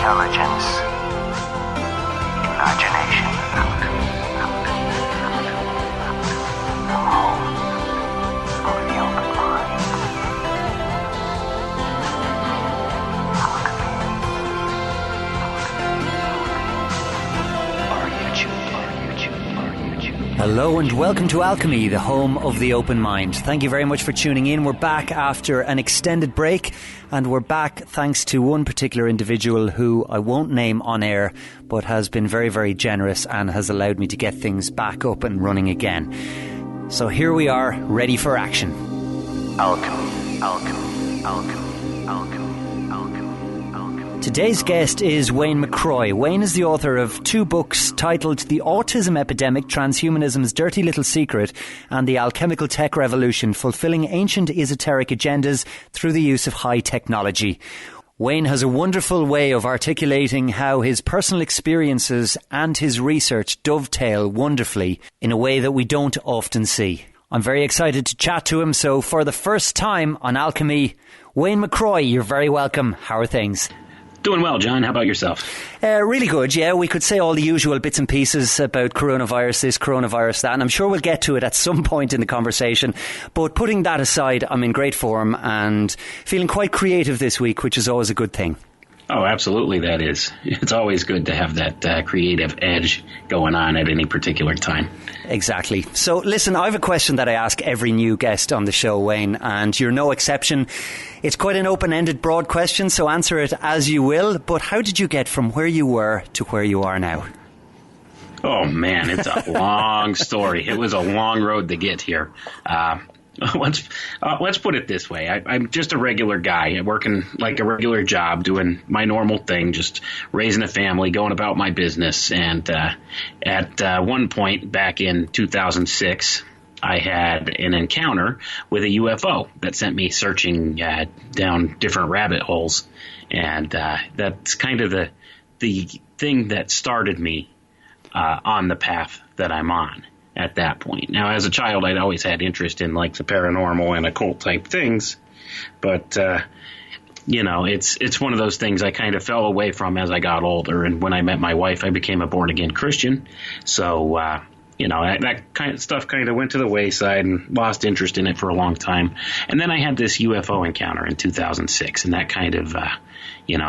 intelligence, imagination, the home of the open mind. Hello and welcome to Alchemy, the home of the open mind. Thank you very much for tuning in. We're back after an extended break, and we're back thanks to one particular individual who I won't name on air, but has been very, very generous and has allowed me to get things back up and running again. So here we are, ready for action. Alchemy, alchemy, alchemy, alchemy, alchemy, alchemy. Today's guest is Wayne McCroy. Wayne is the author of two books titled The Autism Epidemic, Transhumanism's Dirty Little Secret, and The Alchemical Tech Revolution, Fulfilling Ancient Esoteric Agendas Through the Use of High Technology. Wayne has a wonderful way of articulating how his personal experiences and his research dovetail wonderfully in a way that we don't often see. I'm very excited to chat to him, so for the first time on Alchemy, Wayne McCroy, you're very welcome. How are things? Doing well, John. How about yourself? Really good, yeah. We could say all the usual bits and pieces about coronavirus this, coronavirus that, and I'm sure we'll get to it at some point in the conversation. But putting that aside, I'm in great form and feeling quite creative this week, which is always a good thing. Oh, absolutely, that is. It's always good to have that creative edge going on at any particular time. Exactly. So, listen, I have a question that I ask every new guest on the show, Wayne, and you're no exception. It's quite an open-ended, broad question, so answer it as you will. But how did you get from where you were to where you are now? Oh, man, it's a long story. It was a long road to get here. Let's put it this way. I'm just a regular guy working like a regular job, doing my normal thing, just raising a family, going about my business. And at one point back in 2006, I had an encounter with a UFO that sent me searching down different rabbit holes. And that's kind of the thing that started me on the path that I'm on at that point. Now, as a child, I'd always had interest in like the paranormal and occult type things, but it's one of those things I kind of fell away from as I got older. And when I met my wife, I became a born again Christian. So that kind of stuff kind of went to the wayside and lost interest in it for a long time. And then I had this UFO encounter in 2006, and that kind of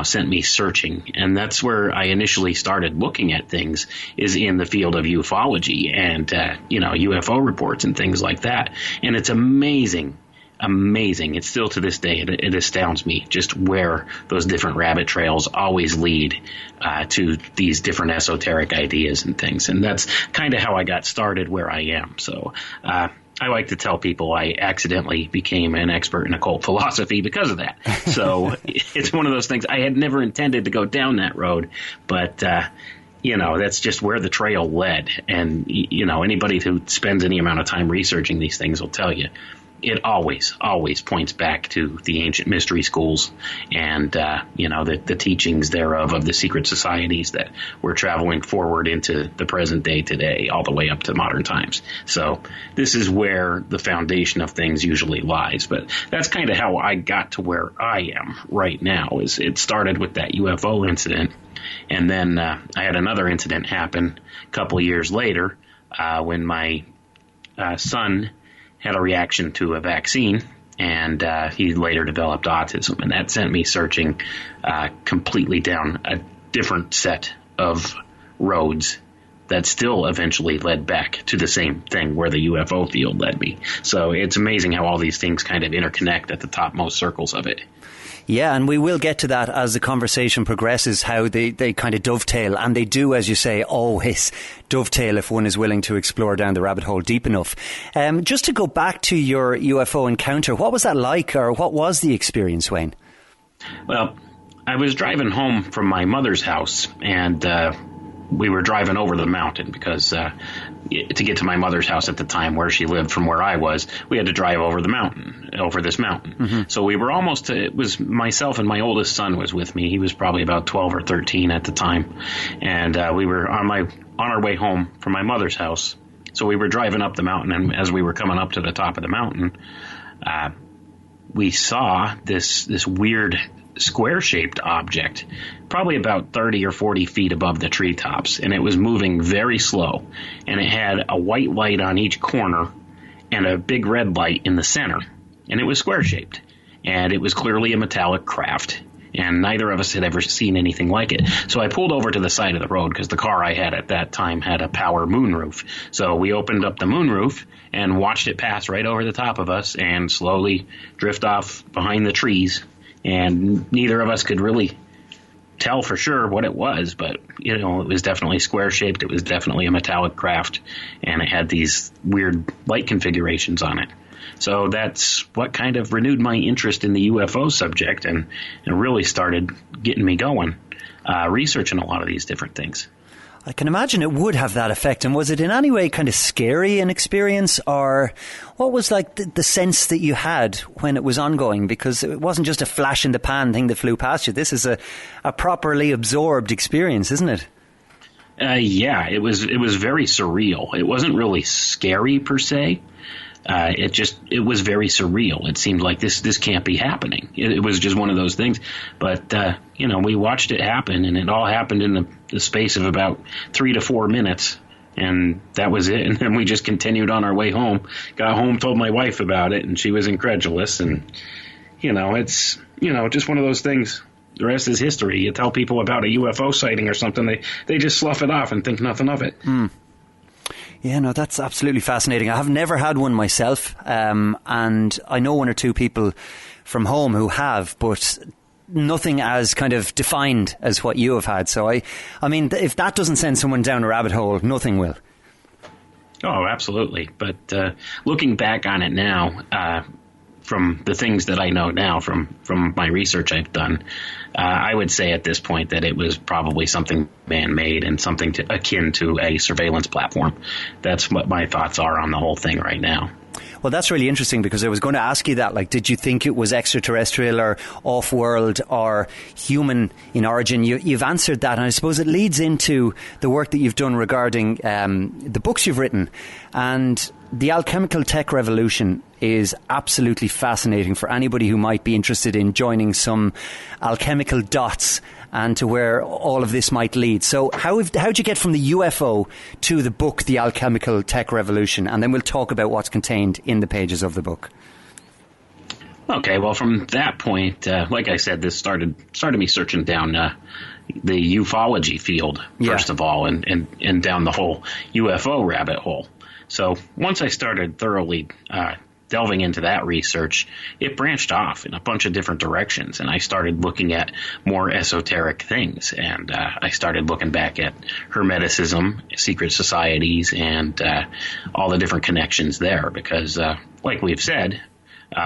sent me searching. And that's where I initially started looking at things, is in the field of ufology and, UFO reports and things like that. And it's amazing. It's still to this day, it astounds me just where those different rabbit trails always lead to these different esoteric ideas and things. And that's kind of how I got started where I am. So I like to tell people I accidentally became an expert in occult philosophy because of that. So it's one of those things. I had never intended to go down that road, but that's just where the trail led. And, anybody who spends any amount of time researching these things will tell you it always points back to the ancient mystery schools and, the teachings thereof of the secret societies that we're traveling forward into the present day today, all the way up to modern times. So this is where the foundation of things usually lies. But that's kind of how I got to where I am right now. Is it started with that UFO incident. And then I had another incident happen a couple of years later when my son had a reaction to a vaccine, and he later developed autism. And that sent me searching completely down a different set of roads that still eventually led back to the same thing where the UFO field led me. So it's amazing how all these things kind of interconnect at the topmost circles of it. Yeah, and we will get to that as the conversation progresses, how they kind of dovetail, and they do, as you say, always dovetail if one is willing to explore down the rabbit hole deep enough. Just to go back to your UFO encounter, what was that like, or what was the experience, Wayne? Well, I was driving home from my mother's house, and we were driving over the mountain because to get to my mother's house at the time where she lived from where I was, we had to drive over this mountain. Mm-hmm. So we were almost, it was myself and my oldest son was with me. He was probably about 12 or 13 at the time. And we were on our way home from my mother's house. So we were driving up the mountain, and as we were coming up to the top of the mountain, we saw this weird square-shaped object, probably about 30 or 40 feet above the treetops, and it was moving very slow. And it had a white light on each corner and a big red light in the center, and it was square-shaped. And it was clearly a metallic craft, and neither of us had ever seen anything like it. So I pulled over to the side of the road because the car I had at that time had a power moonroof. So we opened up the moonroof and watched it pass right over the top of us and slowly drift off behind the trees. And neither of us could really tell for sure what it was, but, you know, it was definitely square-shaped. It was definitely a metallic craft, and it had these weird light configurations on it. So that's what kind of renewed my interest in the UFO subject and really started getting me going, researching a lot of these different things. I can imagine it would have that effect. And was it in any way kind of scary an experience, or what was like the sense that you had when it was ongoing? Because it wasn't just a flash in the pan thing that flew past you. This is a properly absorbed experience, isn't it? Yeah, it was very surreal. It wasn't really scary per se. It was very surreal. It seemed like this can't be happening. It was just one of those things. But, we watched it happen, and it all happened in the space of about 3 to 4 minutes. And that was it. And then we just continued on our way home, got home, told my wife about it, and she was incredulous. And, it's, just one of those things. The rest is history. You tell people about a UFO sighting or something, they just slough it off and think nothing of it. Mm. Yeah, no, that's absolutely fascinating. I have never had one myself, and I know one or two people from home who have, but nothing as kind of defined as what you have had. So, I mean, if that doesn't send someone down a rabbit hole, nothing will. Oh, absolutely. But looking back on it now, from the things that I know now from my research I've done, I would say at this point that it was probably something man-made and something akin to a surveillance platform. That's what my thoughts are on the whole thing right now. Well, that's really interesting, because I was going to ask you that. Like, did you think it was extraterrestrial or off-world or human in origin? You've answered that, and I suppose it leads into the work that you've done regarding the books you've written. And the alchemical tech revolution is absolutely fascinating for anybody who might be interested in joining some alchemical dots and to where all of this might lead. So how'd you get from the UFO to the book, The Alchemical Tech Revolution? And then we'll talk about what's contained in the pages of the book. Okay, well, from that point, like I said, this started me searching down the ufology field, first of all, and down the whole UFO rabbit hole. So once I started thoroughly delving into that research, it branched off in a bunch of different directions, and I started looking at more esoteric things, and I started looking back at Hermeticism, secret societies, and all the different connections there, because like we've said,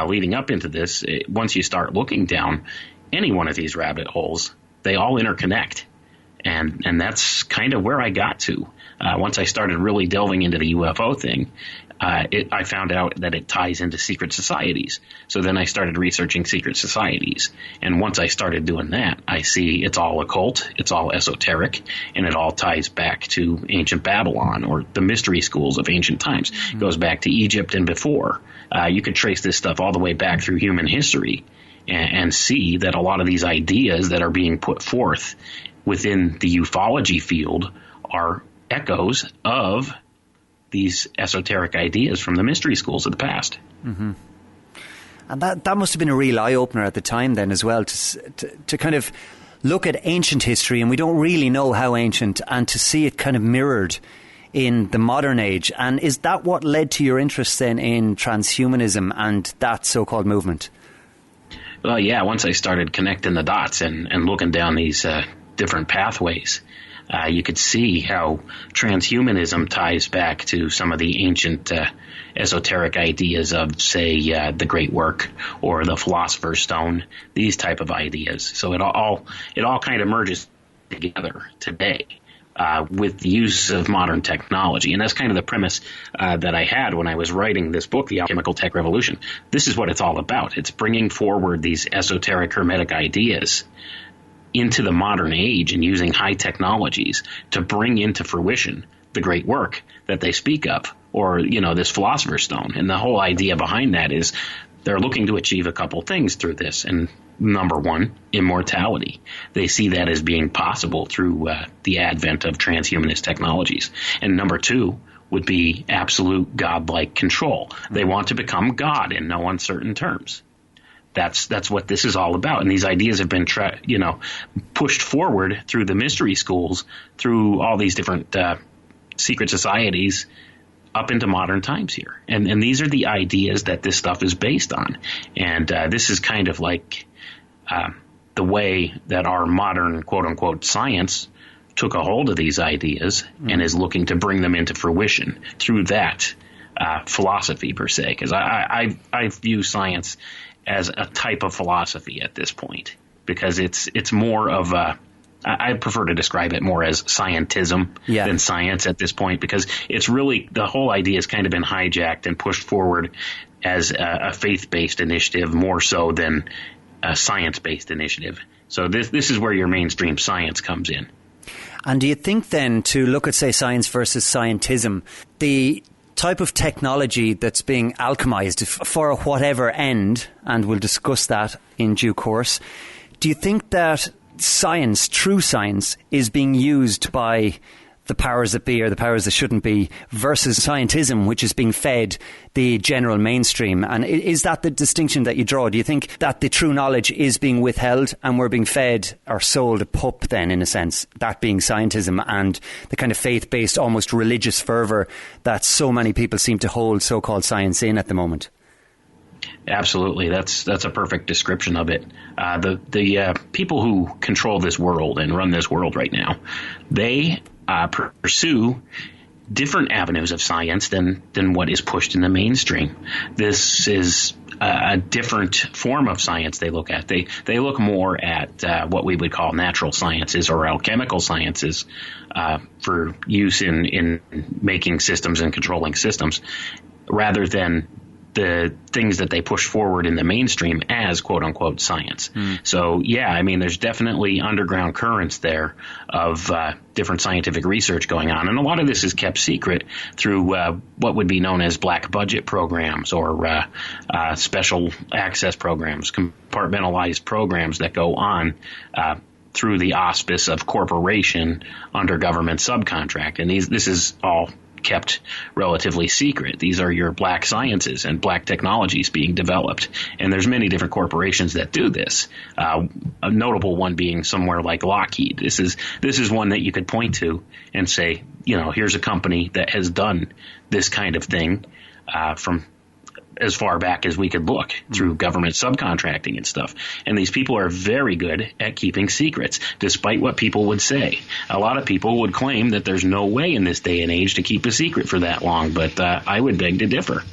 leading up into this, once you start looking down any one of these rabbit holes, they all interconnect, and that's kind of where I got to. Once I started really delving into the UFO thing, I found out that it ties into secret societies. So then I started researching secret societies. And once I started doing that, I see it's all occult, it's all esoteric, and it all ties back to ancient Babylon or the mystery schools of ancient times. Mm-hmm. It goes back to Egypt and before. You could trace this stuff all the way back through human history and see that a lot of these ideas that are being put forth within the ufology field are echoes of these esoteric ideas from the mystery schools of the past. Mm-hmm. And that must have been a real eye-opener at the time then as well, to kind of look at ancient history, and we don't really know how ancient, and to see it kind of mirrored in the modern age. And is that what led to your interest then in transhumanism and that so-called movement? Well, yeah, once I started connecting the dots and looking down these different pathways, you could see how transhumanism ties back to some of the ancient esoteric ideas of, say, the Great Work or the Philosopher's Stone, these type of ideas. So it all kind of merges together today with the use of modern technology. And that's kind of the premise that I had when I was writing this book, The Alchemical Tech Revolution. This is what it's all about. It's bringing forward these esoteric hermetic ideas into the modern age and using high technologies to bring into fruition the great work that they speak of, or, this Philosopher's Stone. And the whole idea behind that is they're looking to achieve a couple things through this. And number one, immortality. They see that as being possible through the advent of transhumanist technologies. And number two would be absolute godlike control. They want to become God in no uncertain terms. That's what this is all about. And these ideas have been pushed forward through the mystery schools, through all these different secret societies up into modern times here. And these are the ideas that this stuff is based on. And this is kind of like the way that our modern quote-unquote science took a hold of these ideas and is looking to bring them into fruition through that philosophy per se. Because I view science as a type of philosophy at this point, because it's more of a, I prefer to describe it more as scientism than science at this point, because it's really, the whole idea has kind of been hijacked and pushed forward as a faith-based initiative more so than a science-based initiative. So this is where your mainstream science comes in. And do you think then, to look at, say, science versus scientism, the type of technology that's being alchemized for whatever end, and we'll discuss that in due course, do you think that science, true science, is being used by the powers that be or the powers that shouldn't be, versus scientism, which is being fed the general mainstream? And is that the distinction that you draw? Do you think that the true knowledge is being withheld and we're being fed or sold a pup then, in a sense, that being scientism, and the kind of faith-based, almost religious fervour that so many people seem to hold so-called science in at the moment? Absolutely. That's a perfect description of it. The people who control this world and run this world right now, they pursue different avenues of science than what is pushed in the mainstream. This is a different form of science they look at. They look more at what we would call natural sciences or alchemical sciences for use in making systems and controlling systems, rather than the things that they push forward in the mainstream as quote-unquote science. So, yeah, I mean, there's definitely underground currents there of different scientific research going on. And a lot of this is kept secret through what would be known as black budget programs or special access programs, compartmentalized programs that go on through the auspice of corporation under government subcontract. And this is all kept relatively secret. These are your black sciences and black technologies being developed. And there's many different corporations that do this. A notable one being somewhere like Lockheed. This is one that you could point to and say, here's a company that has done this kind of thing from as far back as we could look through government subcontracting and stuff. And these people are very good at keeping secrets, despite what people would say. A lot of people would claim that there's no way in this day and age to keep a secret for that long, but I would beg to differ.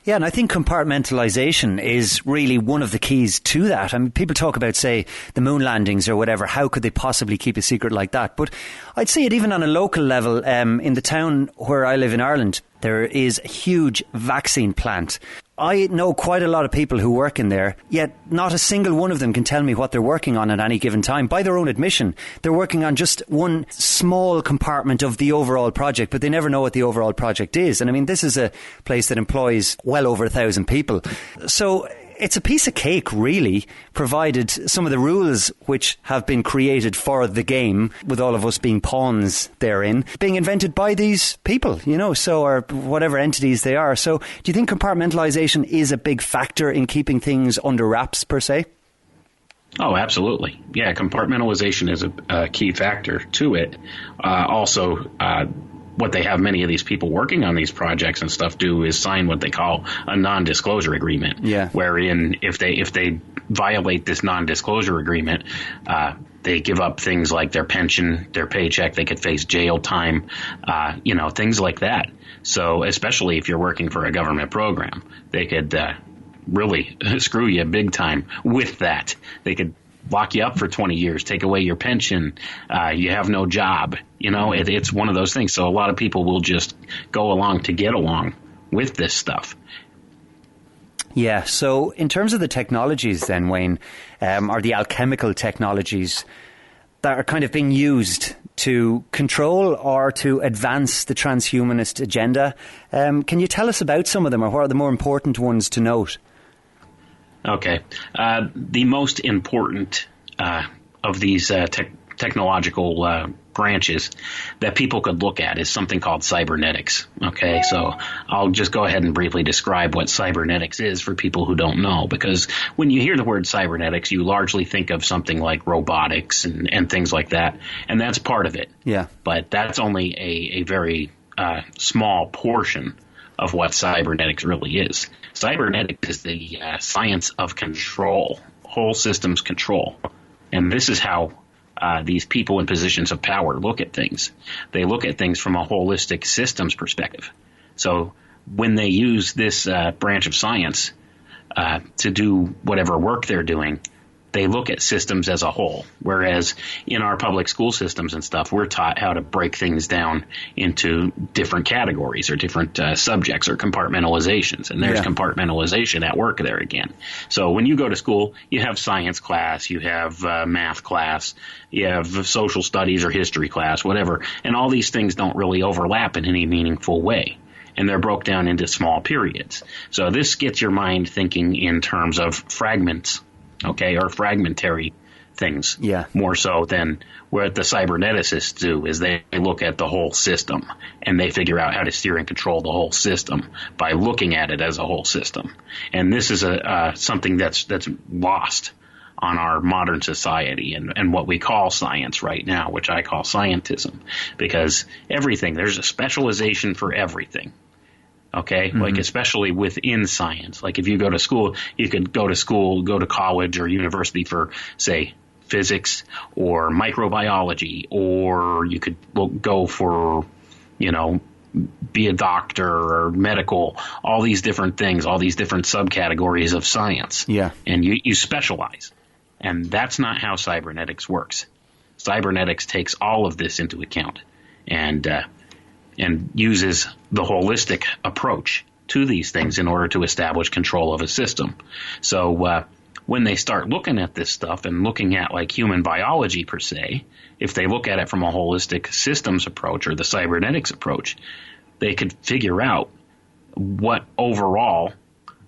Yeah, and I think compartmentalization is really one of the keys to that. I mean, people talk about, say, the moon landings or whatever. How could they possibly keep a secret like that? But I'd say it even on a local level. In the town where I live in Ireland, there is a huge vaccine plant. I know quite a lot of people who work in there, yet not a single one of them can tell me what they're working on at any given time. By their own admission, they're working on just one small compartment of the overall project, but they never know what the overall project is. And I mean, this is a place that employs well over 1,000 people. So it's a piece of cake, really, provided some of the rules which have been created for the game, with all of us being pawns therein, being invented by these people, or whatever entities they are. So do you think compartmentalization is a big factor in keeping things under wraps, per se? Oh, absolutely. Yeah, compartmentalization is a key factor to it. Also, what they have many of these people working on these projects and stuff do is sign what they call a non-disclosure agreement. Yeah. Wherein if they violate this non-disclosure agreement, they give up things like their pension, their paycheck. They could face jail time, things like that. So especially if you're working for a government program, they could really screw you big time with that. They could lock you up for 20 years, take away your pension, you have no job. It's one of those things. So a lot of people will just go along to get along with this stuff. Yeah, so in terms of the technologies then, Wayne, or the alchemical technologies that are kind of being used to control or to advance the transhumanist agenda, can you tell us about some of them, or what are the more important ones to note? Okay. The most important of these technological branches that people could look at is something called cybernetics. Okay, so I'll just go ahead and briefly describe what cybernetics is for people who don't know, because when you hear the word cybernetics, you largely think of something like robotics and things like that, and that's part of it. Yeah. But that's only a very small portion of what cybernetics really is. Cybernetics is the science of control, whole systems control. And this is how these people in positions of power look at things. They look at things from a holistic systems perspective. So when they use this branch of science to do whatever work they're doing, they look at systems as a whole. Whereas in our public school systems and stuff, we're taught how to break things down into different categories or different subjects or compartmentalizations. And there's compartmentalization at work there again. So when you go to school, you have science class, you have math class, you have social studies or history class, whatever. And all these things don't really overlap in any meaningful way. And they're broke down into small periods. So this gets your mind thinking in terms of fragments. Okay, or fragmentary things, more so than what the cyberneticists do is they look at the whole system and they figure out how to steer and control the whole system by looking at it as a whole system. And this is something that's lost on our modern society and what we call science right now, which I call scientism, because there's a specialization for everything. Okay, like especially within science. Like if you go to school, you could go to college or university for, say, physics or microbiology, or you could go for, be a doctor or medical, all these different things, all these different subcategories of science. Yeah. And you specialize. And that's not how cybernetics works. Cybernetics takes all of this into account and uses the holistic approach to these things in order to establish control of a system. So when they start looking at this stuff and looking at like human biology per se, if they look at it from a holistic systems approach or the cybernetics approach, they could figure out what overall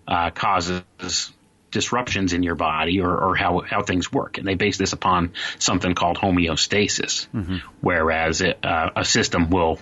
causes disruptions in your body or how things work. And they base this upon something called homeostasis, whereas a system will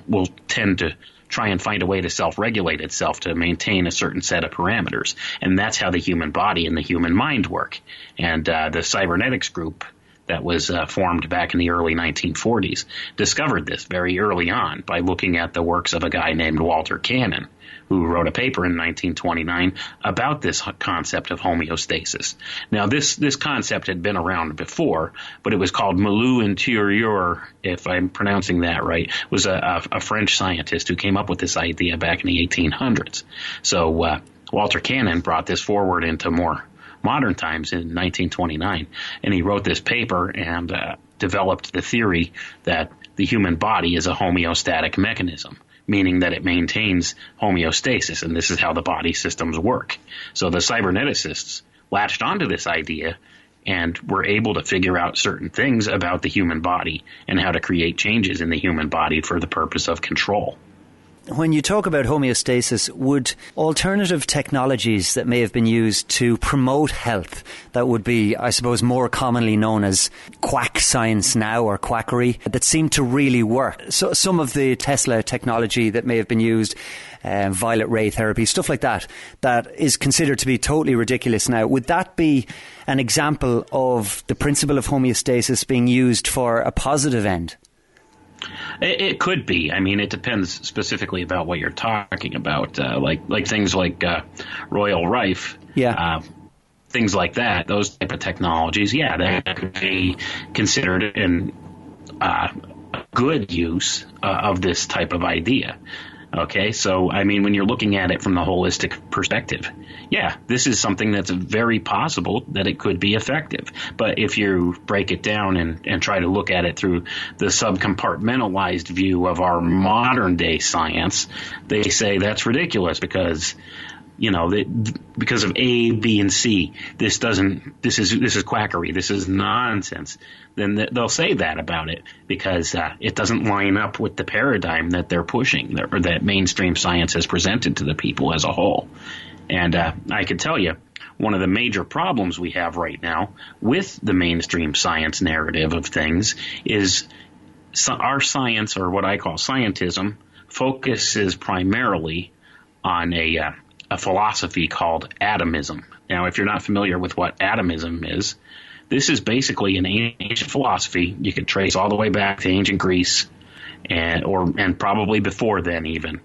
tend to try and find a way to self-regulate itself to maintain a certain set of parameters. And that's how the human body and the human mind work. And the cybernetics group that was formed back in the early 1940s discovered this very early on by looking at the works of a guy named Walter Cannon, who wrote a paper in 1929 about this concept of homeostasis. Now, this concept had been around before, but it was called milieu intérieur, if I'm pronouncing that right. It was a French scientist who came up with this idea back in the 1800s. So Walter Cannon brought this forward into more modern times in 1929, and he wrote this paper and developed the theory that the human body is a homeostatic mechanism, meaning that it maintains homeostasis, and this is how the body systems work. So the cyberneticists latched onto this idea and were able to figure out certain things about the human body and how to create changes in the human body for the purpose of control. When you talk about homeostasis, would alternative technologies that may have been used to promote health, that would be, I suppose, more commonly known as quack science now or quackery, that seem to really work? So some of the Tesla technology that may have been used, violet ray therapy, stuff like that is considered to be totally ridiculous now. Would that be an example of the principle of homeostasis being used for a positive end? It could be. I mean, it depends specifically about what you're talking about. Like things like Royal Rife, things like that. Those type of technologies, that could be considered in good use of this type of idea. Okay, so I mean, when you're looking at it from the holistic perspective, this is something that's very possible that it could be effective. But if you break it down and try to look at it through the subcompartmentalized view of our modern day science, they say that's ridiculous because because of A, B, and C, this is quackery, this is nonsense, then they'll say that about it because it doesn't line up with the paradigm that they're pushing or that mainstream science has presented to the people as a whole. And I can tell you, one of the major problems we have right now with the mainstream science narrative of things is our science, or what I call scientism, focuses primarily on a philosophy called atomism. Now, if you're not familiar with what atomism is, this is basically an ancient philosophy. You could trace all the way back to ancient Greece and probably before then even,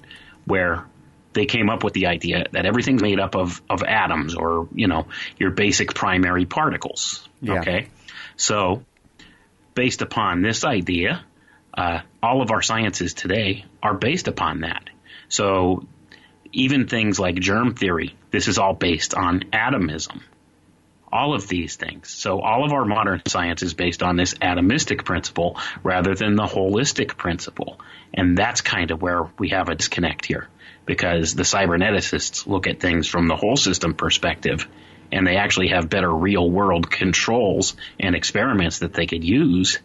where they came up with the idea that everything's made up of atoms, or, your basic primary particles. Yeah. Okay? So, based upon this idea, all of our sciences today are based upon that. So, even things like germ theory, this is all based on atomism. All of these things. So all of our modern science is based on this atomistic principle rather than the holistic principle. And that's kind of where we have a disconnect here, because the cyberneticists look at things from the whole system perspective, and they actually have better real world controls and experiments that they could use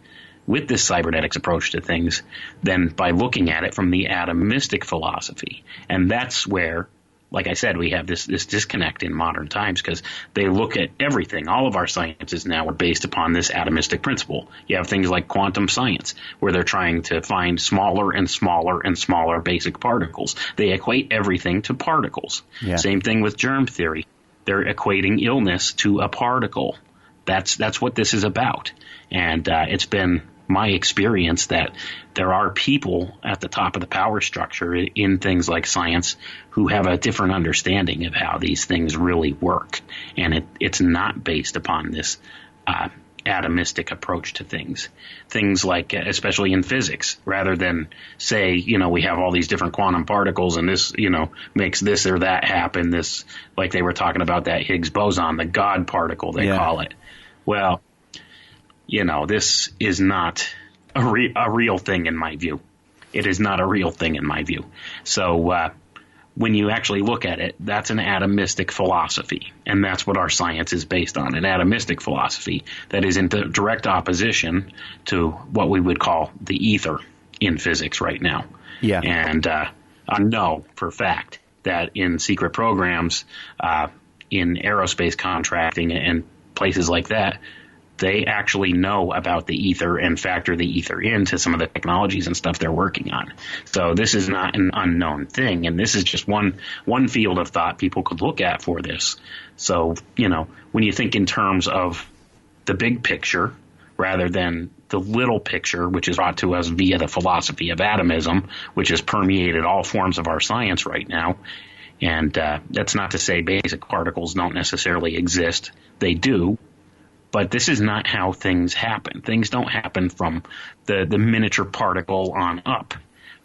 with this cybernetics approach to things than by looking at it from the atomistic philosophy. And that's where, like I said, we have this disconnect in modern times, because they look at everything. All of our sciences now are based upon this atomistic principle. You have things like quantum science, where they're trying to find smaller and smaller and smaller basic particles. They equate everything to particles. Yeah. Same thing with germ theory. They're equating illness to a particle. That's what this is about. And it's been my experience that there are people at the top of the power structure in things like science who have a different understanding of how these things really work. And it's not based upon this atomistic approach to things. Things like, especially in physics, rather than say, we have all these different quantum particles and this, makes this or that happen. This, like they were talking about that Higgs boson, the God particle, they call it. Well, this is not a real thing in my view. It is not a real thing in my view. So when you actually look at it, that's an atomistic philosophy, and that's what our science is based on, an atomistic philosophy that is in direct opposition to what we would call the ether in physics right now. Yeah. And I know for a fact that in secret programs, in aerospace contracting and places like that, they actually know about the ether and factor the ether into some of the technologies and stuff they're working on. So this is not an unknown thing, and this is just one field of thought people could look at for this. So, when you think in terms of the big picture rather than the little picture, which is brought to us via the philosophy of atomism, which has permeated all forms of our science right now, and that's not to say basic particles don't necessarily exist. They do. But this is not how things happen. Things don't happen from the miniature particle on up.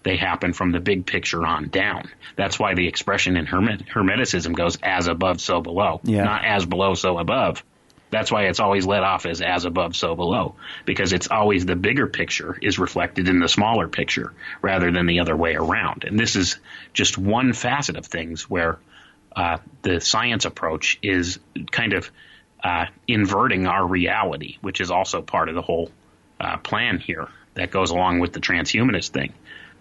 They happen from the big picture on down. That's why the expression in Hermeticism goes as above, so below. Yeah. Not as below, so above. That's why it's always let off as above, so below. Because it's always the bigger picture is reflected in the smaller picture rather than the other way around. And this is just one facet of things where the science approach is kind of inverting our reality, which is also part of the whole plan here that goes along with the transhumanist thing.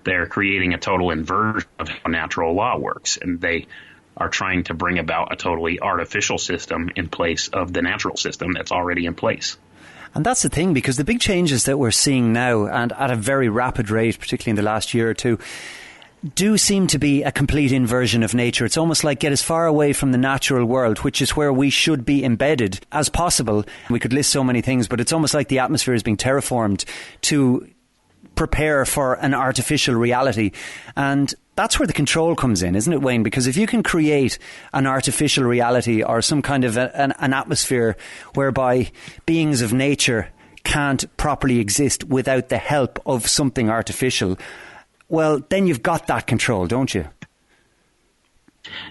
They're creating a total inversion of how natural law works, and they are trying to bring about a totally artificial system in place of the natural system that's already in place. And that's the thing, because the big changes that we're seeing now, and at a very rapid rate, particularly in the last year or two, do seem to be a complete inversion of nature. It's almost like get as far away from the natural world, which is where we should be embedded, as possible. We could list so many things, but it's almost like the atmosphere is being terraformed to prepare for an artificial reality. And that's where the control comes in, isn't it, Wayne? Because if you can create an artificial reality or some kind of an atmosphere whereby beings of nature can't properly exist without the help of something artificial, well, then you've got that control, don't you?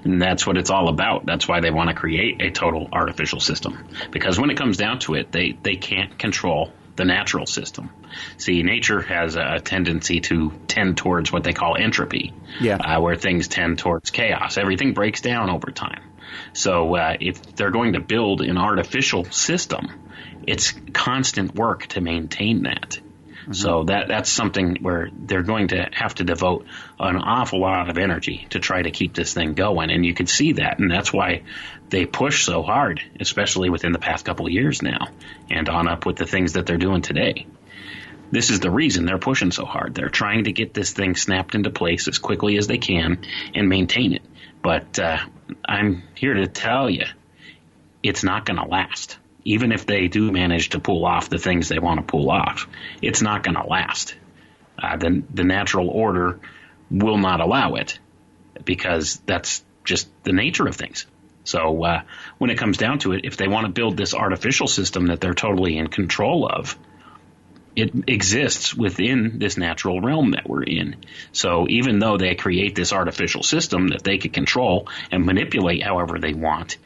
And that's what it's all about. That's why they want to create a total artificial system. Because when it comes down to it, they can't control the natural system. See, nature has a tendency to tend towards what they call entropy, where things tend towards chaos. Everything breaks down over time. So if they're going to build an artificial system, it's constant work to maintain that. So that's something where they're going to have to devote an awful lot of energy to try to keep this thing going. And you can see that. And that's why they push so hard, especially within the past couple of years now and on up with the things that they're doing today. This is the reason they're pushing so hard. They're trying to get this thing snapped into place as quickly as they can and maintain it. But I'm here to tell you, it's not going to last. Even if they do manage to pull off the things they want to pull off, it's not going to last. The natural order will not allow it because that's just the nature of things. So when it comes down to it, if they want to build this artificial system that they're totally in control of, it exists within this natural realm that we're in. So even though they create this artificial system that they can control and manipulate however they want,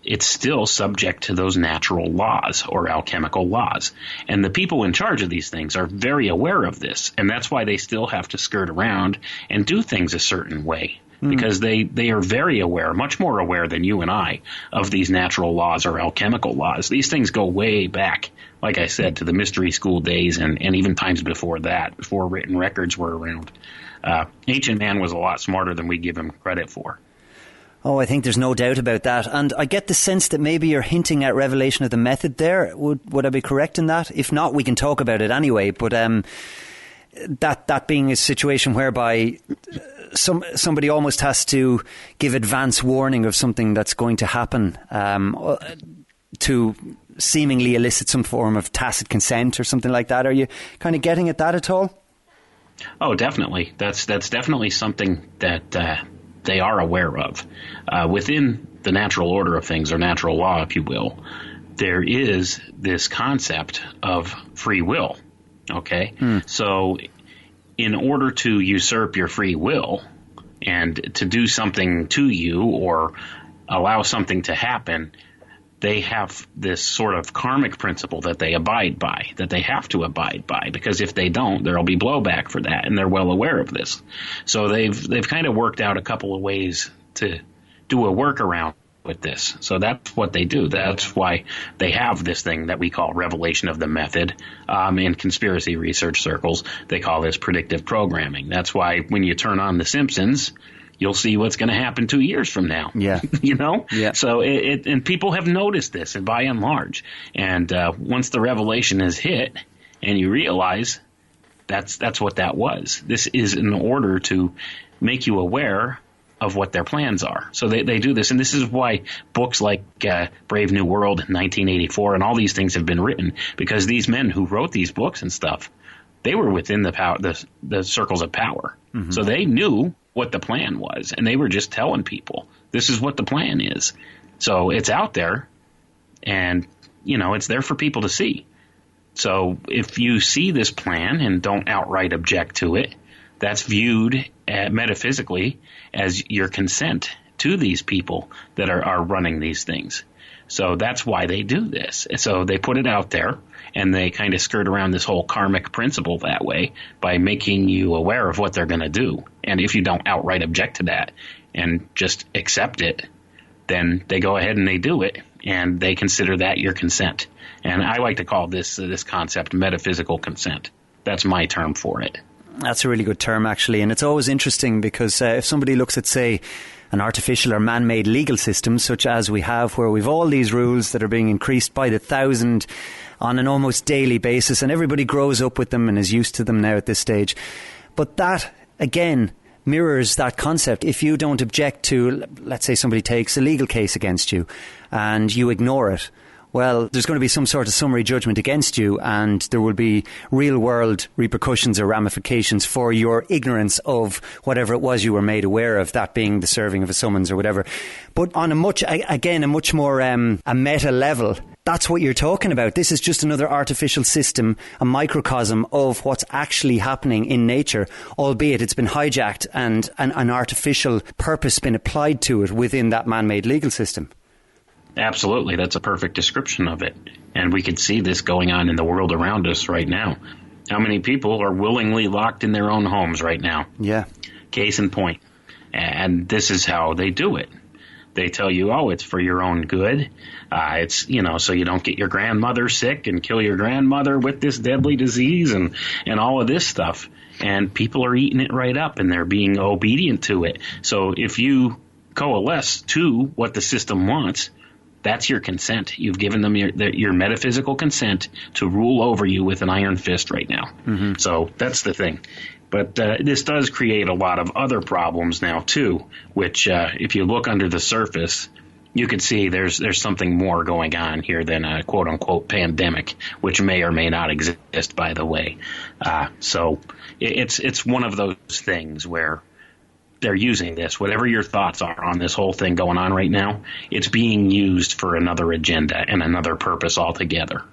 it's still subject to those natural laws or alchemical laws. And the people in charge of these things are very aware of this. And that's why they still have to skirt around and do things a certain way. Because they are very aware, much more aware than you and I, of these natural laws or alchemical laws. These things go way back, like I said, to the mystery school days and even times before that, before written records were around. Ancient man was a lot smarter than we give him credit for. Oh, I think there's no doubt about that. And I get the sense that maybe you're hinting at revelation of the method there. Would I be correct in that? If not, we can talk about it anyway. But that being a situation whereby somebody almost has to give advance warning of something that's going to happen to seemingly elicit some form of tacit consent or something like that. Are you kind of getting at that at all? Oh, definitely. That's definitely something that they are aware of. Within the natural order of things, or natural law, if you will, there is this concept of free will. Okay? So in order to usurp your free will and to do something to you or allow something to happen, they have this sort of karmic principle that they abide by, that they have to abide by, because if they don't, there'll be blowback for that, and they're well aware of this. So they've kind of worked out a couple of ways to do a workaround with this. So that's what they do. That's why they have this thing that we call revelation of the method. In conspiracy research circles, they call this predictive programming. That's why when you turn on The Simpsons, you'll see what's going to happen 2 years from now. Yeah. You know? Yeah. So and people have noticed this, and by and large. And once the revelation is hit and you realize that's what that was. This is in order to make you aware of what their plans are. So they do this, and this is why books like Brave New World, 1984, and all these things have been written, because these men who wrote these books and stuff, they were within the circles of power. Mm-hmm. So they knew what the plan was, and they were just telling people, this is what the plan is. So it's out there, and, it's there for people to see. So if you see this plan and don't outright object to it, that's viewed metaphysically as your consent to these people that are running these things. So that's why they do this. So they put it out there, and they kind of skirt around this whole karmic principle that way by making you aware of what they're going to do. And if you don't outright object to that and just accept it, then they go ahead and they do it, and they consider that your consent. And I like to call this concept metaphysical consent. That's my term for it. That's a really good term, actually. And it's always interesting because if somebody looks at, say, an artificial or man-made legal system, such as we have, where we've all these rules that are being increased by the thousand on an almost daily basis, and everybody grows up with them and is used to them now at this stage. But that, again, mirrors that concept. If you don't object to, let's say somebody takes a legal case against you and you ignore it, well, there's going to be some sort of summary judgment against you, and there will be real-world repercussions or ramifications for your ignorance of whatever it was you were made aware of, that being the serving of a summons or whatever. But on a much more a meta level, that's what you're talking about. This is just another artificial system, a microcosm of what's actually happening in nature, albeit it's been hijacked and an artificial purpose been applied to it within that man-made legal system. Absolutely. That's a perfect description of it. And we can see this going on in the world around us right now. How many people are willingly locked in their own homes right now? Yeah. Case in point. And this is how they do it. They tell you, oh, it's for your own good. It's, so you don't get your grandmother sick and kill your grandmother with this deadly disease and all of this stuff. And people are eating it right up, and they're being obedient to it. So if you coalesce to what the system wants, that's your consent. You've given them your metaphysical consent to rule over you with an iron fist right now. Mm-hmm. So that's the thing. But this does create a lot of other problems now, too, which if you look under the surface, you can see there's something more going on here than a quote-unquote pandemic, which may or may not exist, by the way. So it's one of those things where they're using this. Whatever your thoughts are on this whole thing going on right now, it's being used for another agenda and another purpose altogether.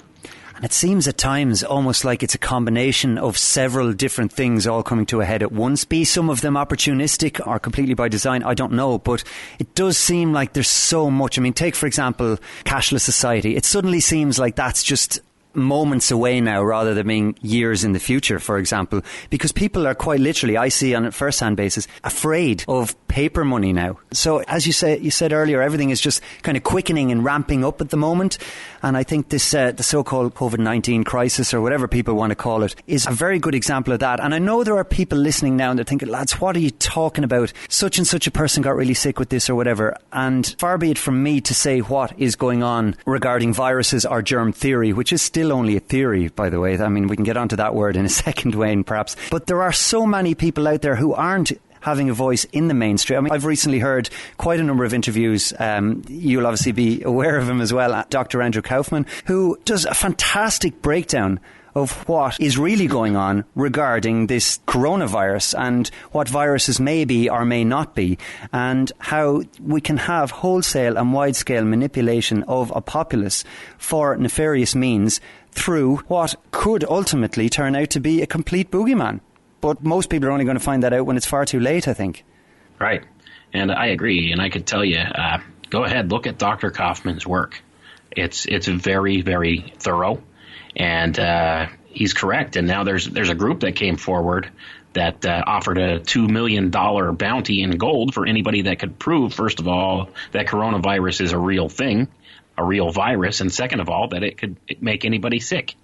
And it seems at times almost like it's a combination of several different things all coming to a head at once. Be some of them opportunistic or completely by design, I don't know. But it does seem like there's so much. I mean, take, for example, cashless society. It suddenly seems like that's just moments away now rather than being years in the future, for example, because people are quite literally, I see on a first-hand basis, afraid of paper money now. So as you said earlier, everything is just kind of quickening and ramping up at the moment. And I think this the so-called COVID-19 crisis, or whatever people want to call it, is a very good example of that. And I know there are people listening now and they're thinking, lads, what are you talking about? Such and such a person got really sick with this or whatever. And far be it from me to say what is going on regarding viruses or germ theory, which is still only a theory, by the way. I mean, we can get onto that word in a second, Wayne, perhaps. But there are so many people out there who aren't having a voice in the mainstream. I mean, I've recently heard quite a number of interviews. You'll obviously be aware of him as well, Dr. Andrew Kaufman, who does a fantastic breakdown of what is really going on regarding this coronavirus and what viruses may be or may not be, and how we can have wholesale and wide-scale manipulation of a populace for nefarious means through what could ultimately turn out to be a complete boogeyman. But most people are only going to find that out when it's far too late, I think. Right. And I agree. And I could tell you, go ahead, look at Dr. Kaufman's work. It's very, very thorough. And he's correct. And now there's a group that came forward that offered a $2 million bounty in gold for anybody that could prove, first of all, that coronavirus is a real thing, a real virus, and second of all, that it could make anybody sick.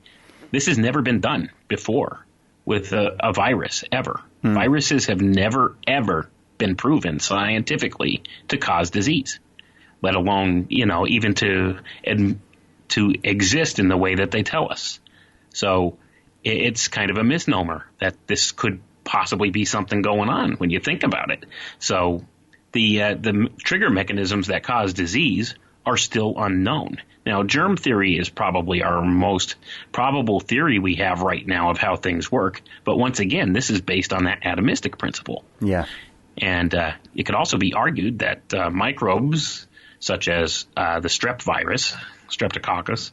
This has never been done before with a virus, ever. Viruses have never, ever been proven scientifically to cause disease, let alone, even to exist in the way that they tell us. So it's kind of a misnomer that this could possibly be something going on when you think about it. So the trigger mechanisms that cause disease are still unknown. Now, germ theory is probably our most probable theory we have right now of how things work. But once again, this is based on that atomistic principle. Yeah. And it could also be argued that microbes such as the strep virus, Streptococcus,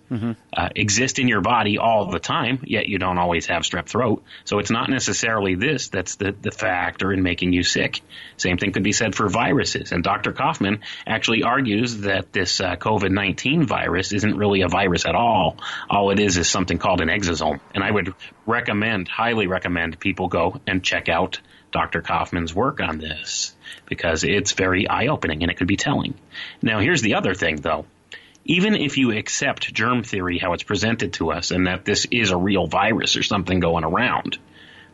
exist in your body all the time, yet you don't always have strep throat. So it's not necessarily this that's the factor in making you sick. Same thing could be said for viruses. And Dr. Kaufman actually argues that this COVID-19 virus isn't really a virus at all. All it is something called an exosome. And I would highly recommend people go and check out Dr. Kaufman's work on this, because it's very eye-opening and it could be telling. Now, here's the other thing, though. Even if you accept germ theory, how it's presented to us, and that this is a real virus or something going around,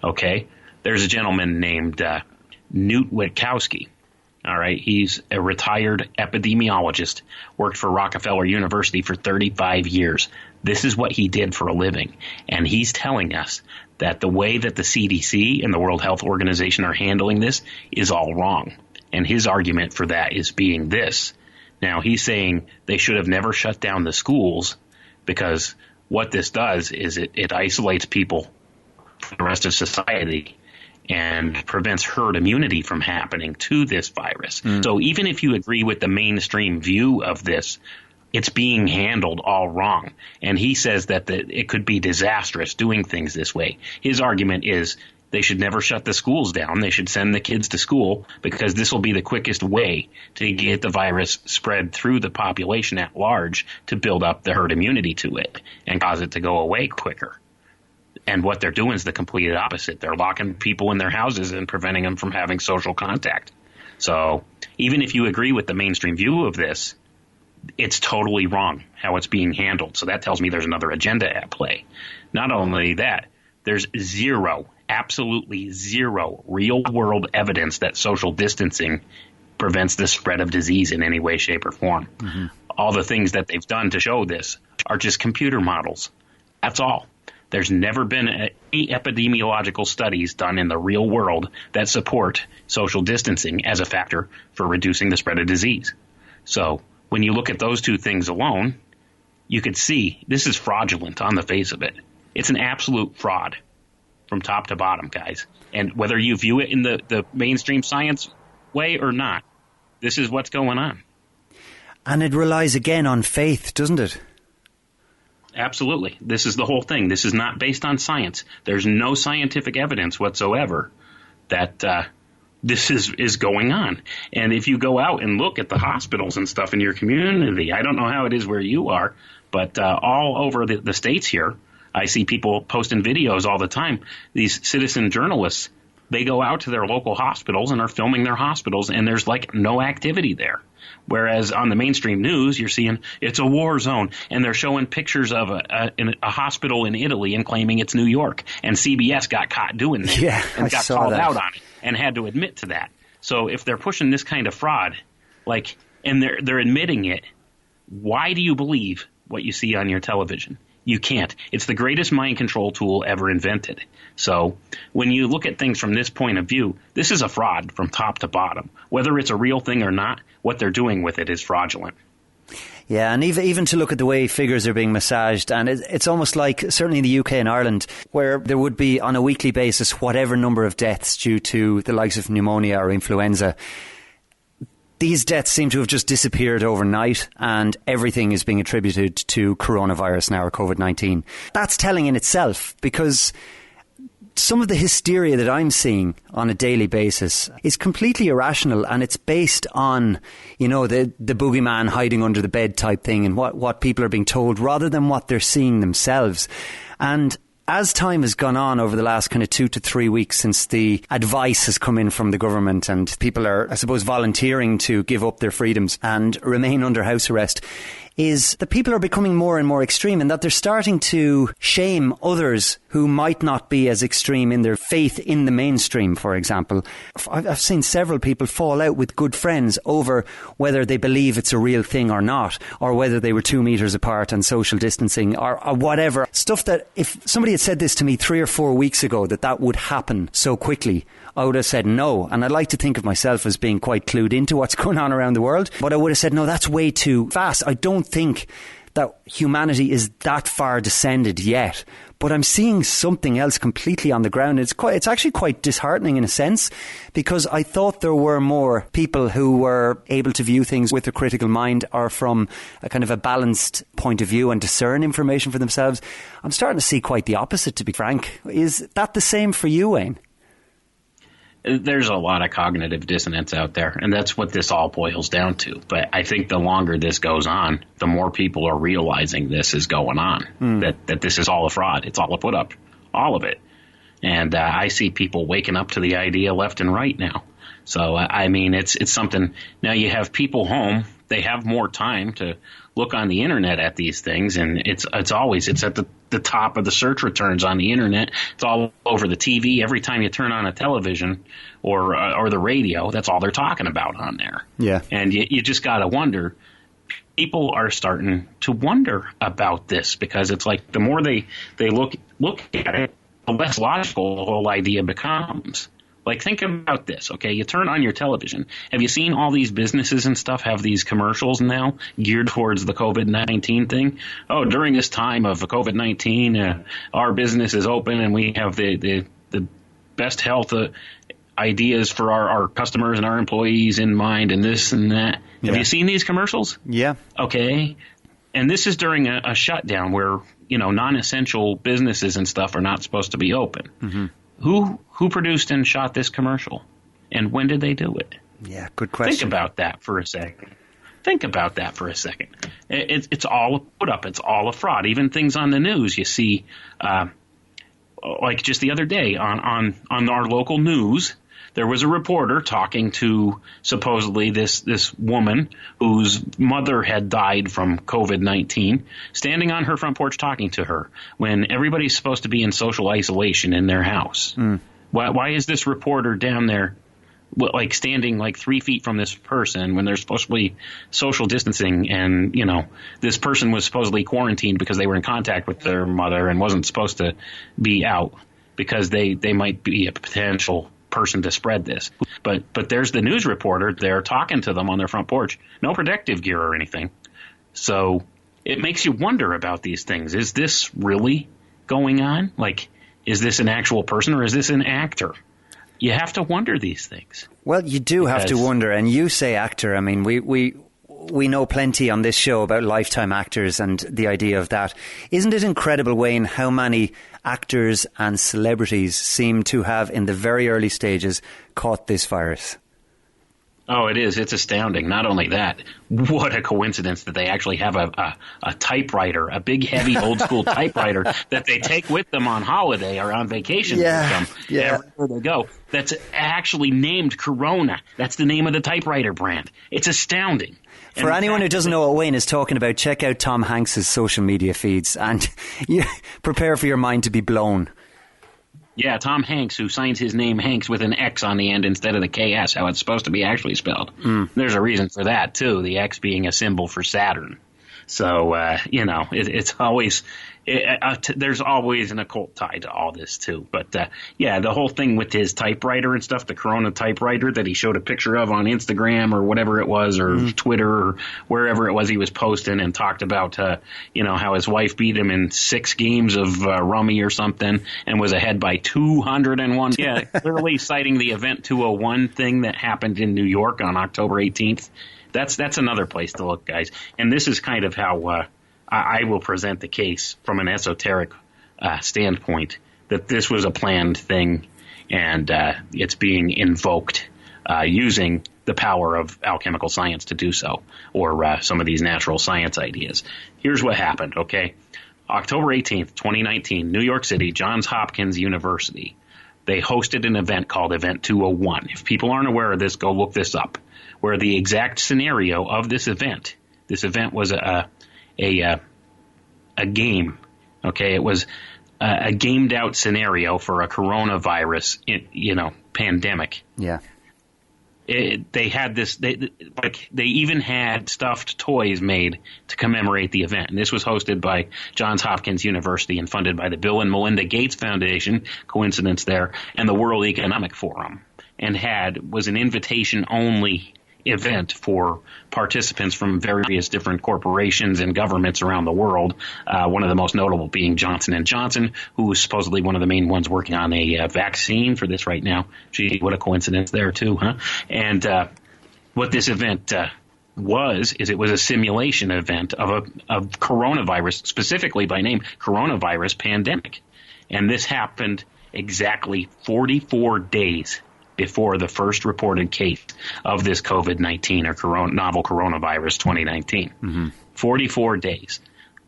okay, there's a gentleman named Newt Witkowski. All right, he's a retired epidemiologist, worked for Rockefeller University for 35 years. This is what he did for a living. And he's telling us that the way that the CDC and the World Health Organization are handling this is all wrong. And his argument for that is being this. Now, he's saying they should have never shut down the schools, because what this does is it isolates people from the rest of society and prevents herd immunity from happening to this virus. So even if you agree with the mainstream view of this, it's being handled all wrong. And he says that it could be disastrous doing things this way. His argument is they should never shut the schools down. They should send the kids to school, because this will be the quickest way to get the virus spread through the population at large to build up the herd immunity to it and cause it to go away quicker. And what they're doing is the complete opposite. They're locking people in their houses and preventing them from having social contact. So even if you agree with the mainstream view of this, it's totally wrong how it's being handled. So that tells me there's another agenda at play. Not only that, there's absolutely zero real-world evidence that social distancing prevents the spread of disease in any way, shape, or form. Mm-hmm. All the things that they've done to show this are just computer models. That's all. There's never been any epidemiological studies done in the real world that support social distancing as a factor for reducing the spread of disease. So when you look at those two things alone, you could see this is fraudulent on the face of it. It's an absolute fraud from top to bottom, guys. And whether you view it in the mainstream science way or not, this is what's going on. And it relies again on faith, doesn't it? Absolutely. This is the whole thing. This is not based on science. There's no scientific evidence whatsoever that this is going on. And if you go out and look at the hospitals and stuff in your community, I don't know how it is where you are, but all over the states here, I see people posting videos all the time. These citizen journalists, they go out to their local hospitals and are filming their hospitals, and there's like no activity there. Whereas on the mainstream news, you're seeing it's a war zone, and they're showing pictures of a hospital in Italy and claiming it's New York. And CBS got caught doing that and got called out on it and had to admit to that. So if they're pushing this kind of fraud, and they're admitting it, why do you believe what you see on your television? You can't. It's the greatest mind control tool ever invented. So when you look at things from this point of view, this is a fraud from top to bottom. Whether it's a real thing or not, what they're doing with it is fraudulent. Yeah, and even to look at the way figures are being massaged, and it's almost like, certainly in the UK and Ireland, where there would be on a weekly basis whatever number of deaths due to the likes of pneumonia or influenza. These deaths seem to have just disappeared overnight, and everything is being attributed to coronavirus now, or COVID-19. That's telling in itself, because some of the hysteria that I'm seeing on a daily basis is completely irrational, and it's based on, the boogeyman hiding under the bed type thing and what people are being told rather than what they're seeing themselves. And as time has gone on over the last kind of 2 to 3 weeks since the advice has come in from the government and people are, I suppose, volunteering to give up their freedoms and remain under house arrest, is that people are becoming more and more extreme, and that they're starting to shame others who might not be as extreme in their faith in the mainstream, for example. I've seen several people fall out with good friends over whether they believe it's a real thing or not, or whether they were 2 meters apart and social distancing or whatever. Stuff that if somebody had said this to me 3 or 4 weeks ago, that would happen so quickly, I would have said no. And I like to think of myself as being quite clued into what's going on around the world. But I would have said, no, that's way too fast. I don't think that humanity is that far descended yet. But I'm seeing something else completely on the ground. It's actually quite disheartening in a sense, because I thought there were more people who were able to view things with a critical mind or from a kind of a balanced point of view and discern information for themselves. I'm starting to see quite the opposite, to be frank. Is that the same for you, Wayne? There's a lot of cognitive dissonance out there, and that's what this all boils down to. But I think the longer this goes on, the more people are realizing this is going on, that this is all a fraud. It's all a put-up, all of it. And I see people waking up to the idea left and right now. So, I mean, it's something. Now you have people home. They have more time to look on the internet at these things, and it's at the top of the search returns on the internet. It's all over the TV. Every time you turn on a television or the radio, that's all they're talking about on there. Yeah. And you just got to wonder. People are starting to wonder about this, because it's like the more they look at it, the less logical the whole idea becomes. Like, think about this, okay? You turn on your television. Have you seen all these businesses and stuff have these commercials now geared towards the COVID-19 thing? Oh, during this time of COVID-19, our business is open and we have the best health ideas for our customers and our employees in mind, and this and that. Yeah. Have you seen these commercials? Yeah. Okay. And this is during a shutdown where, non-essential businesses and stuff are not supposed to be open. Mm-hmm. Who produced and shot this commercial, and when did they do it? Yeah, good question. Think about that for a second. It's all a put up. It's all a fraud. Even things on the news, you see, like just the other day on our local news, there was a reporter talking to supposedly this woman whose mother had died from COVID-19, standing on her front porch talking to her when everybody's supposed to be in social isolation in their house. Why is this reporter down there like standing like 3 feet from this person when there's supposed to be social distancing, and this person was supposedly quarantined because they were in contact with their mother and wasn't supposed to be out because they might be a potential person to spread this. But there's the news reporter there talking to them on their front porch. No protective gear or anything. So it makes you wonder about these things. Is this really going on? Like, is this an actual person or is this an actor? You have to wonder these things. Well, you do have to wonder, and you say actor. I mean, we know plenty on this show about lifetime actors and the idea of that. Isn't it incredible, Wayne, how many actors and celebrities seem to have, in the very early stages, caught this virus? Oh, it is. It's astounding. Not only that, what a coincidence that they actually have a typewriter, a big, heavy, old-school typewriter that they take with them on holiday or on vacation with them everywhere they go. That's actually named Corona. That's the name of the typewriter brand. It's astounding. For anyone who doesn't know what Wayne is talking about, check out Tom Hanks's social media feeds and prepare for your mind to be blown. Yeah, Tom Hanks, who signs his name Hanks with an X on the end instead of the KS, how it's supposed to be actually spelled. There's a reason for that, too, the X being a symbol for Saturn. So, it's always there's always an occult tie to all this, too. But, the whole thing with his typewriter and stuff, the Corona typewriter that he showed a picture of on Instagram or whatever it was, or Twitter or wherever it was he was posting, and talked about, how his wife beat him in 6 games of rummy or something and was ahead by 201. Yeah, clearly citing the Event 201 thing that happened in New York on October 18th. That's another place to look, guys. And this is kind of how I will present the case from an esoteric standpoint, that this was a planned thing, and it's being invoked using the power of alchemical science to do so, or some of these natural science ideas. Here's what happened, okay? October 18th, 2019, New York City, Johns Hopkins University. They hosted an event called Event 201. If people aren't aware of this, go look this up, where the exact scenario of this event was a game, okay? It was a gamed out scenario for a coronavirus, pandemic. Yeah. They had this, they even had stuffed toys made to commemorate the event. And this was hosted by Johns Hopkins University and funded by the Bill and Melinda Gates Foundation, coincidence there, and the World Economic Forum, and was an invitation only event for participants from various different corporations and governments around the world, one of the most notable being Johnson & Johnson, who is supposedly one of the main ones working on a vaccine for this right now. Gee, what a coincidence there, too, huh? And what this event it was a simulation event of a coronavirus, specifically by name, coronavirus pandemic. And this happened exactly 44 days before the first reported case of this COVID-19 or novel coronavirus 2019. 44 days.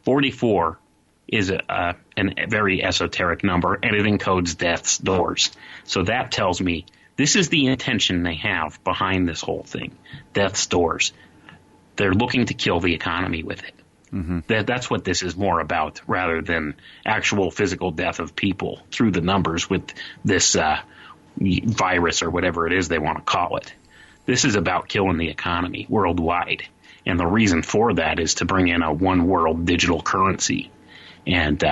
44 is a very esoteric number, and it encodes death's doors. So that tells me this is the intention they have behind this whole thing, death's doors. They're looking to kill the economy with it. That's what this is more about, rather than actual physical death of people through the numbers with this virus or whatever it is they want to call it. This is about killing the economy worldwide. And the reason for that is to bring in a one world digital currency. And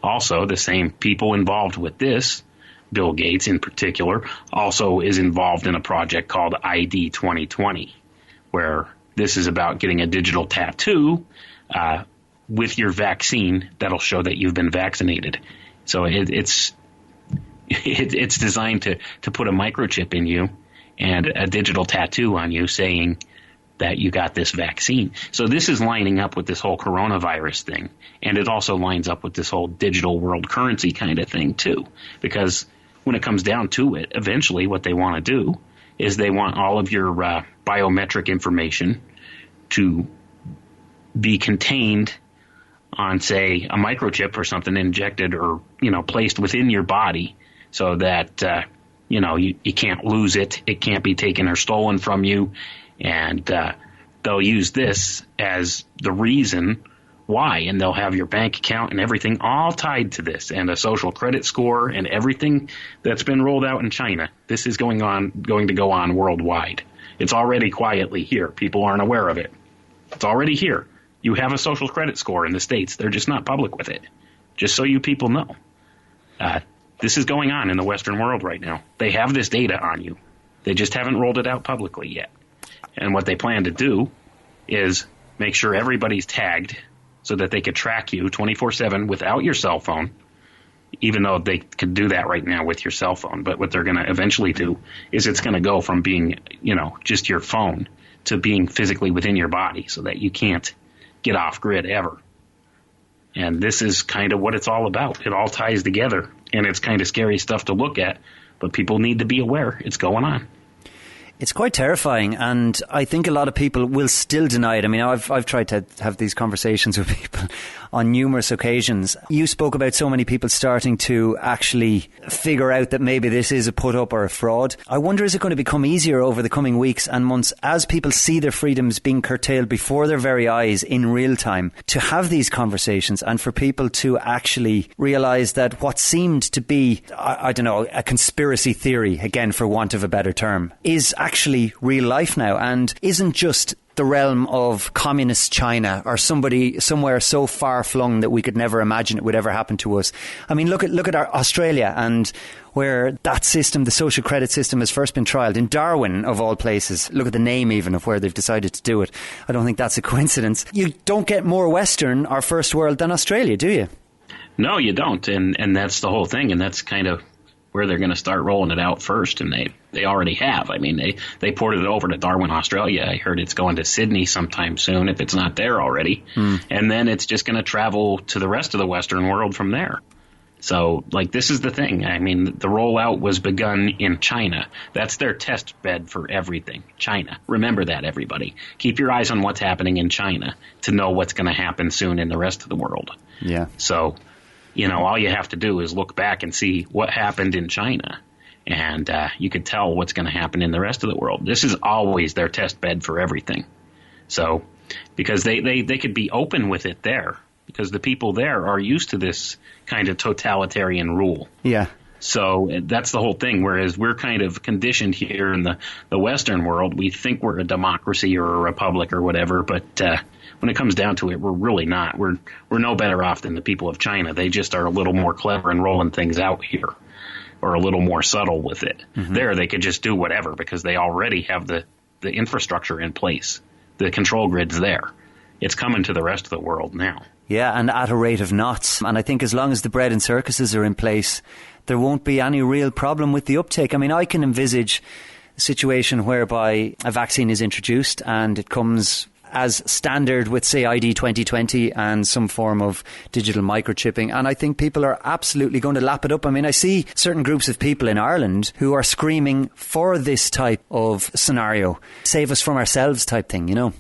also the same people involved with this, Bill Gates in particular, also is involved in a project called ID 2020, where this is about getting a digital tattoo with your vaccine that'll show that you've been vaccinated. So it's designed to put a microchip in you and a digital tattoo on you saying that you got this vaccine. So this is lining up with this whole coronavirus thing. And it also lines up with this whole digital world currency kind of thing too. Because when it comes down to it, eventually what they want to do is they want all of your biometric information to be contained on, say, a microchip or something injected or, placed within your body, so that You can't lose it. It can't be taken or stolen from you. And they'll use this as the reason why. And they'll have your bank account and everything all tied to this, and a social credit score and everything that's been rolled out in China. This is going to go on worldwide. It's already quietly here. People aren't aware of it. It's already here. You have a social credit score in the States. They're just not public with it. Just so you people know. This is going on in the Western world right now. They have this data on you. They just haven't rolled it out publicly yet. And what they plan to do is make sure everybody's tagged so that they could track you 24/7 without your cell phone, even though they could do that right now with your cell phone. But what they're going to eventually do is it's going to go from being, just your phone to being physically within your body so that you can't get off grid ever. And this is kind of what it's all about. It all ties together, and it's kind of scary stuff to look at, but people need to be aware it's going on. It's quite terrifying, and I think a lot of people will still deny it. I mean, I've tried to have these conversations with people on numerous occasions. You spoke about so many people starting to actually figure out that maybe this is a put-up or a fraud. I wonder, is it going to become easier over the coming weeks and months as people see their freedoms being curtailed before their very eyes in real time to have these conversations, and for people to actually realise that what seemed to be, I don't know, a conspiracy theory, again for want of a better term, is actually real life now and isn't just the realm of communist China or somebody somewhere so far flung that we could never imagine it would ever happen to us. I mean, look at our Australia, and where that system, the social credit system, has first been trialled in Darwin, of all places. Look at the name even of where they've decided to do it. I don't think that's a coincidence. You don't get more Western or first world than Australia, do you? No, you don't, and that's the whole thing, and that's kind of where they're going to start rolling it out first, and they already have. I mean, they ported it over to Darwin, Australia. I heard it's going to Sydney sometime soon, if it's not there already. And then it's just going to travel to the rest of the Western world from there. So, this is the thing. I mean, the rollout was begun in China. That's their test bed for everything. China. Remember that, everybody. Keep your eyes on what's happening in China to know what's going to happen soon in the rest of the world. Yeah. So, all you have to do is look back and see what happened in China, and you could tell what's going to happen in the rest of the world. This is always their test bed for everything. So, because they could be open with it there, because the people there are used to this kind of totalitarian rule. Yeah. So that's the whole thing, whereas we're kind of conditioned here in the Western world. We think we're a democracy or a republic or whatever, but when it comes down to it, we're really not. We're no better off than the people of China. They just are a little more clever in rolling things out here, or a little more subtle with it. Mm-hmm. There, they could just do whatever because they already have the infrastructure in place. The control grid's there. It's coming to the rest of the world now. Yeah, and at a rate of knots. And I think as long as the bread and circuses are in place, there won't be any real problem with the uptake. I mean, I can envisage a situation whereby a vaccine is introduced and it comes as standard with, say, ID 2020 and some form of digital microchipping. And I think people are absolutely going to lap it up. I mean, I see certain groups of people in Ireland who are screaming for this type of scenario. Save us from ourselves type thing,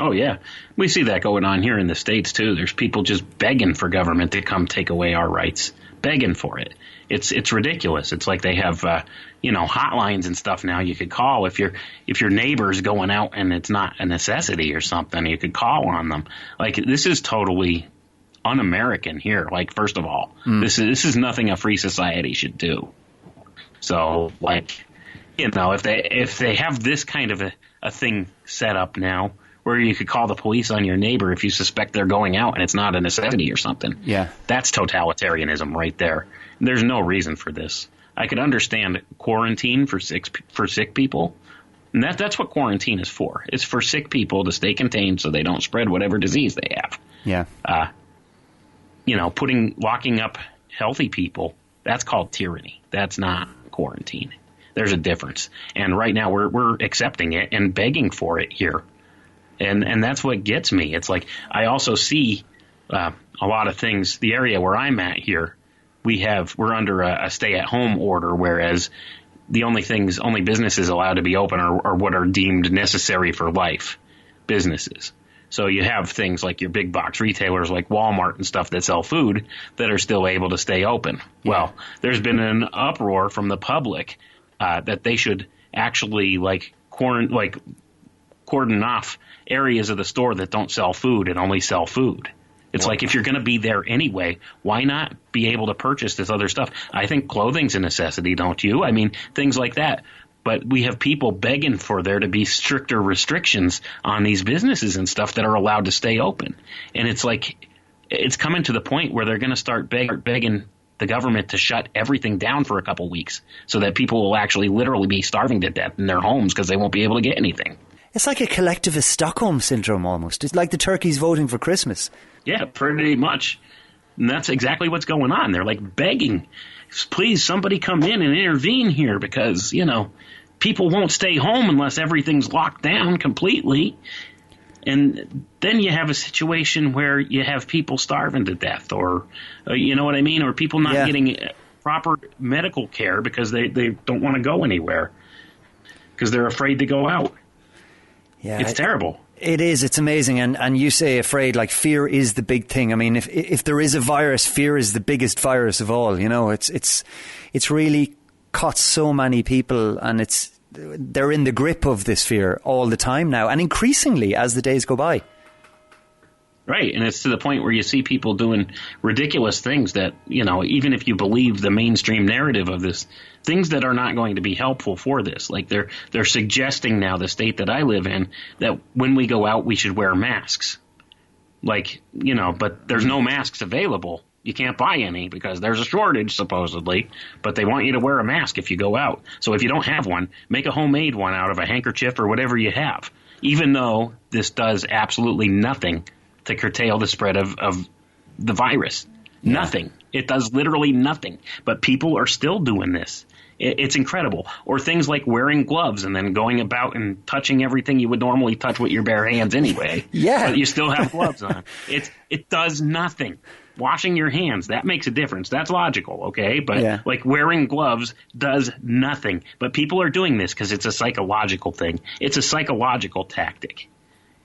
Oh, yeah. We see that going on here in the States, too. There's people just begging for government to come take away our rights, begging for it. It's ridiculous. It's like they have, hotlines and stuff now you could call if your neighbor's going out and it's not a necessity or something. You could call on them. This is totally un-American here. First of all, this is nothing a free society should do. So, if they have this kind of a thing set up now, where you could call the police on your neighbor if you suspect they're going out and it's not a necessity or something. Yeah. That's totalitarianism right there. There's no reason for this. I could understand quarantine for sick people. And that's what quarantine is for. It's for sick people to stay contained so they don't spread whatever disease they have. Yeah. Locking up healthy people, that's called tyranny. That's not quarantine. There's a difference. And right now we're accepting it and begging for it here. And that's what gets me. It's like I also see a lot of things. The area where I'm at here, we're under a stay-at-home order, whereas the only businesses allowed to be open are what are deemed necessary for life businesses. So you have things like your big box retailers like Walmart and stuff that sell food that are still able to stay open. Yeah. Well, there's been an uproar from the public that they should actually cordon off areas of the store that don't sell food and only sell food. It's like, if you're going to be there anyway, why not be able to purchase this other stuff? I think clothing's a necessity, don't you? I mean, things like that. But we have people begging for there to be stricter restrictions on these businesses and stuff that are allowed to stay open. And it's like, it's coming to the point where they're going to start begging the government to shut everything down for a couple weeks so that people will actually literally be starving to death in their homes because they won't be able to get anything. It's like a collectivist Stockholm syndrome almost. It's like the turkeys voting for Christmas. Yeah, pretty much. And that's exactly what's going on. They're like begging, please, somebody come in and intervene here because, people won't stay home unless everything's locked down completely. And then you have a situation where you have people starving to death or, you know what I mean? Or people not getting proper medical care because they don't want to go anywhere because they're afraid to go out. Yeah, it's terrible. It is. It's amazing. And you say afraid, like fear is the big thing. I mean, if there is a virus, fear is the biggest virus of all. It's really caught so many people, and they're in the grip of this fear all the time now, and increasingly as the days go by. Right, and it's to the point where you see people doing ridiculous things that, even if you believe the mainstream narrative of this, things that are not going to be helpful for this. Like they're suggesting now, the state that I live in, that when we go out, we should wear masks. But there's no masks available. You can't buy any because there's a shortage, supposedly, but they want you to wear a mask if you go out. So if you don't have one, make a homemade one out of a handkerchief or whatever you have, even though this does absolutely nothing to curtail the spread of the virus. Yeah. Nothing. It does literally nothing. But people are still doing this. It's incredible. Or things like wearing gloves and then going about and touching everything you would normally touch with your bare hands anyway. Yeah. But you still have gloves on. It does nothing. Washing your hands, that makes a difference. That's logical, okay? But like wearing gloves does nothing. But people are doing this because it's a psychological thing. It's a psychological tactic.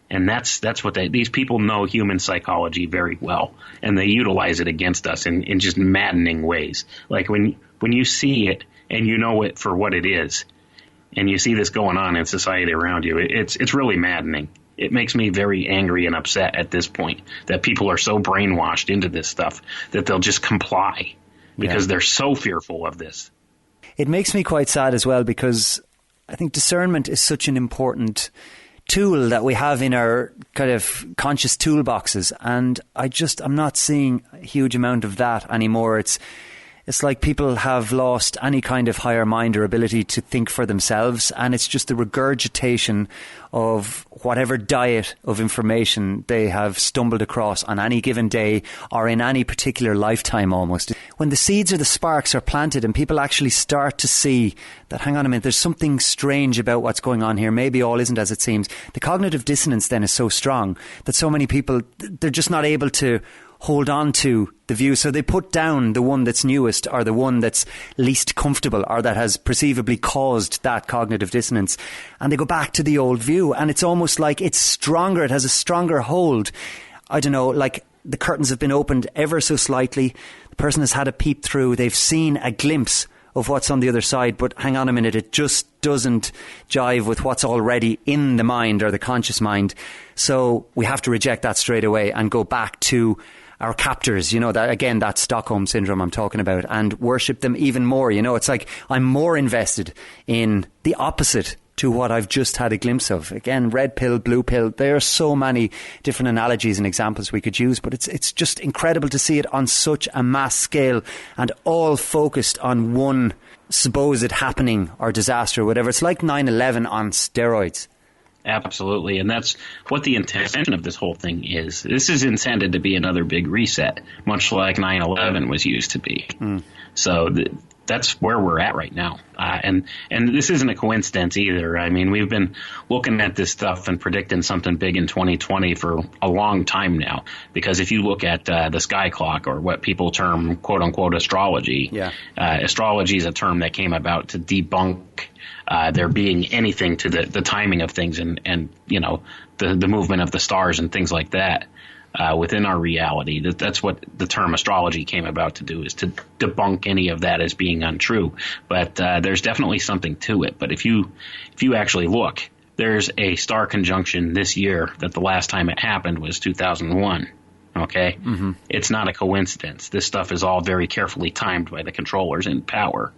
And that's what these people know human psychology very well, and they utilize it against us in just maddening ways. Like when you see it and you know it for what it is, and you see this going on in society around you, it's really maddening. It makes me very angry and upset at this point that people are so brainwashed into this stuff that they'll just comply because they're so fearful of this. It makes me quite sad as well because I think discernment is such an important tool that we have in our kind of conscious toolboxes, and I'm not seeing a huge amount of that anymore. It's like people have lost any kind of higher mind or ability to think for themselves, and it's just the regurgitation of whatever diet of information they have stumbled across on any given day or in any particular lifetime almost. When the seeds or the sparks are planted and people actually start to see that, hang on a minute, there's something strange about what's going on here, maybe all isn't as it seems, the cognitive dissonance then is so strong that so many people, they're just not able to hold on to the view, so they put down the one that's newest or the one that's least comfortable or that has perceivably caused that cognitive dissonance, and they go back to the old view, and it's almost like it's stronger, it has a stronger hold. I don't know, like the curtains have been opened ever so slightly, the person has had a peep through, they've seen a glimpse of what's on the other side, but hang on a minute, it just doesn't jive with what's already in the mind or the conscious mind. So we have to reject that straight away and go back to our captors, that Stockholm syndrome I'm talking about, and worship them even more. It's like I'm more invested in the opposite to what I've just had a glimpse of. Again, red pill, blue pill, there are so many different analogies and examples we could use, but it's just incredible to see it on such a mass scale and all focused on one supposed happening or disaster or whatever. It's like 9/11 on steroids. Absolutely, and that's what the intention of this whole thing is. This is intended to be another big reset, much like 9/11 was used to be. So that's where we're at right now. And this isn't a coincidence either. I mean, we've been looking at this stuff and predicting something big in 2020 for a long time now. Because if you look at the sky clock, or what people term quote unquote astrology, astrology is a term that came about to debunk there being anything to the timing of things and you know, the movement of the stars and things like that. Within our reality. That's what the term astrology came about to do, is to debunk any of that as being untrue. But there's definitely something to it. But if you actually look, there's a star conjunction this year that the last time it happened was 2001. Okay? Mm-hmm. It's not a coincidence. This stuff is all very carefully timed by the controllers in power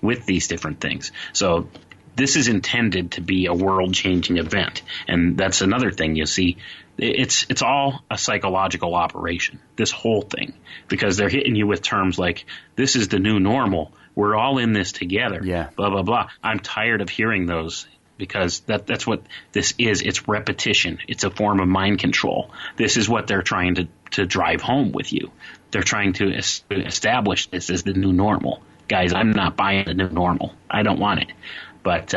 with these different things. So this is intended to be a world-changing event. And that's another thing you see. It's all a psychological operation, this whole thing, because they're hitting you with terms like, this is the new normal. We're all in this together, blah, blah, blah. I'm tired of hearing those, because that's what this is. It's repetition. It's a form of mind control. This is what they're trying to drive home with you. They're trying to establish this as the new normal. Guys, I'm not buying the new normal. I don't want it. But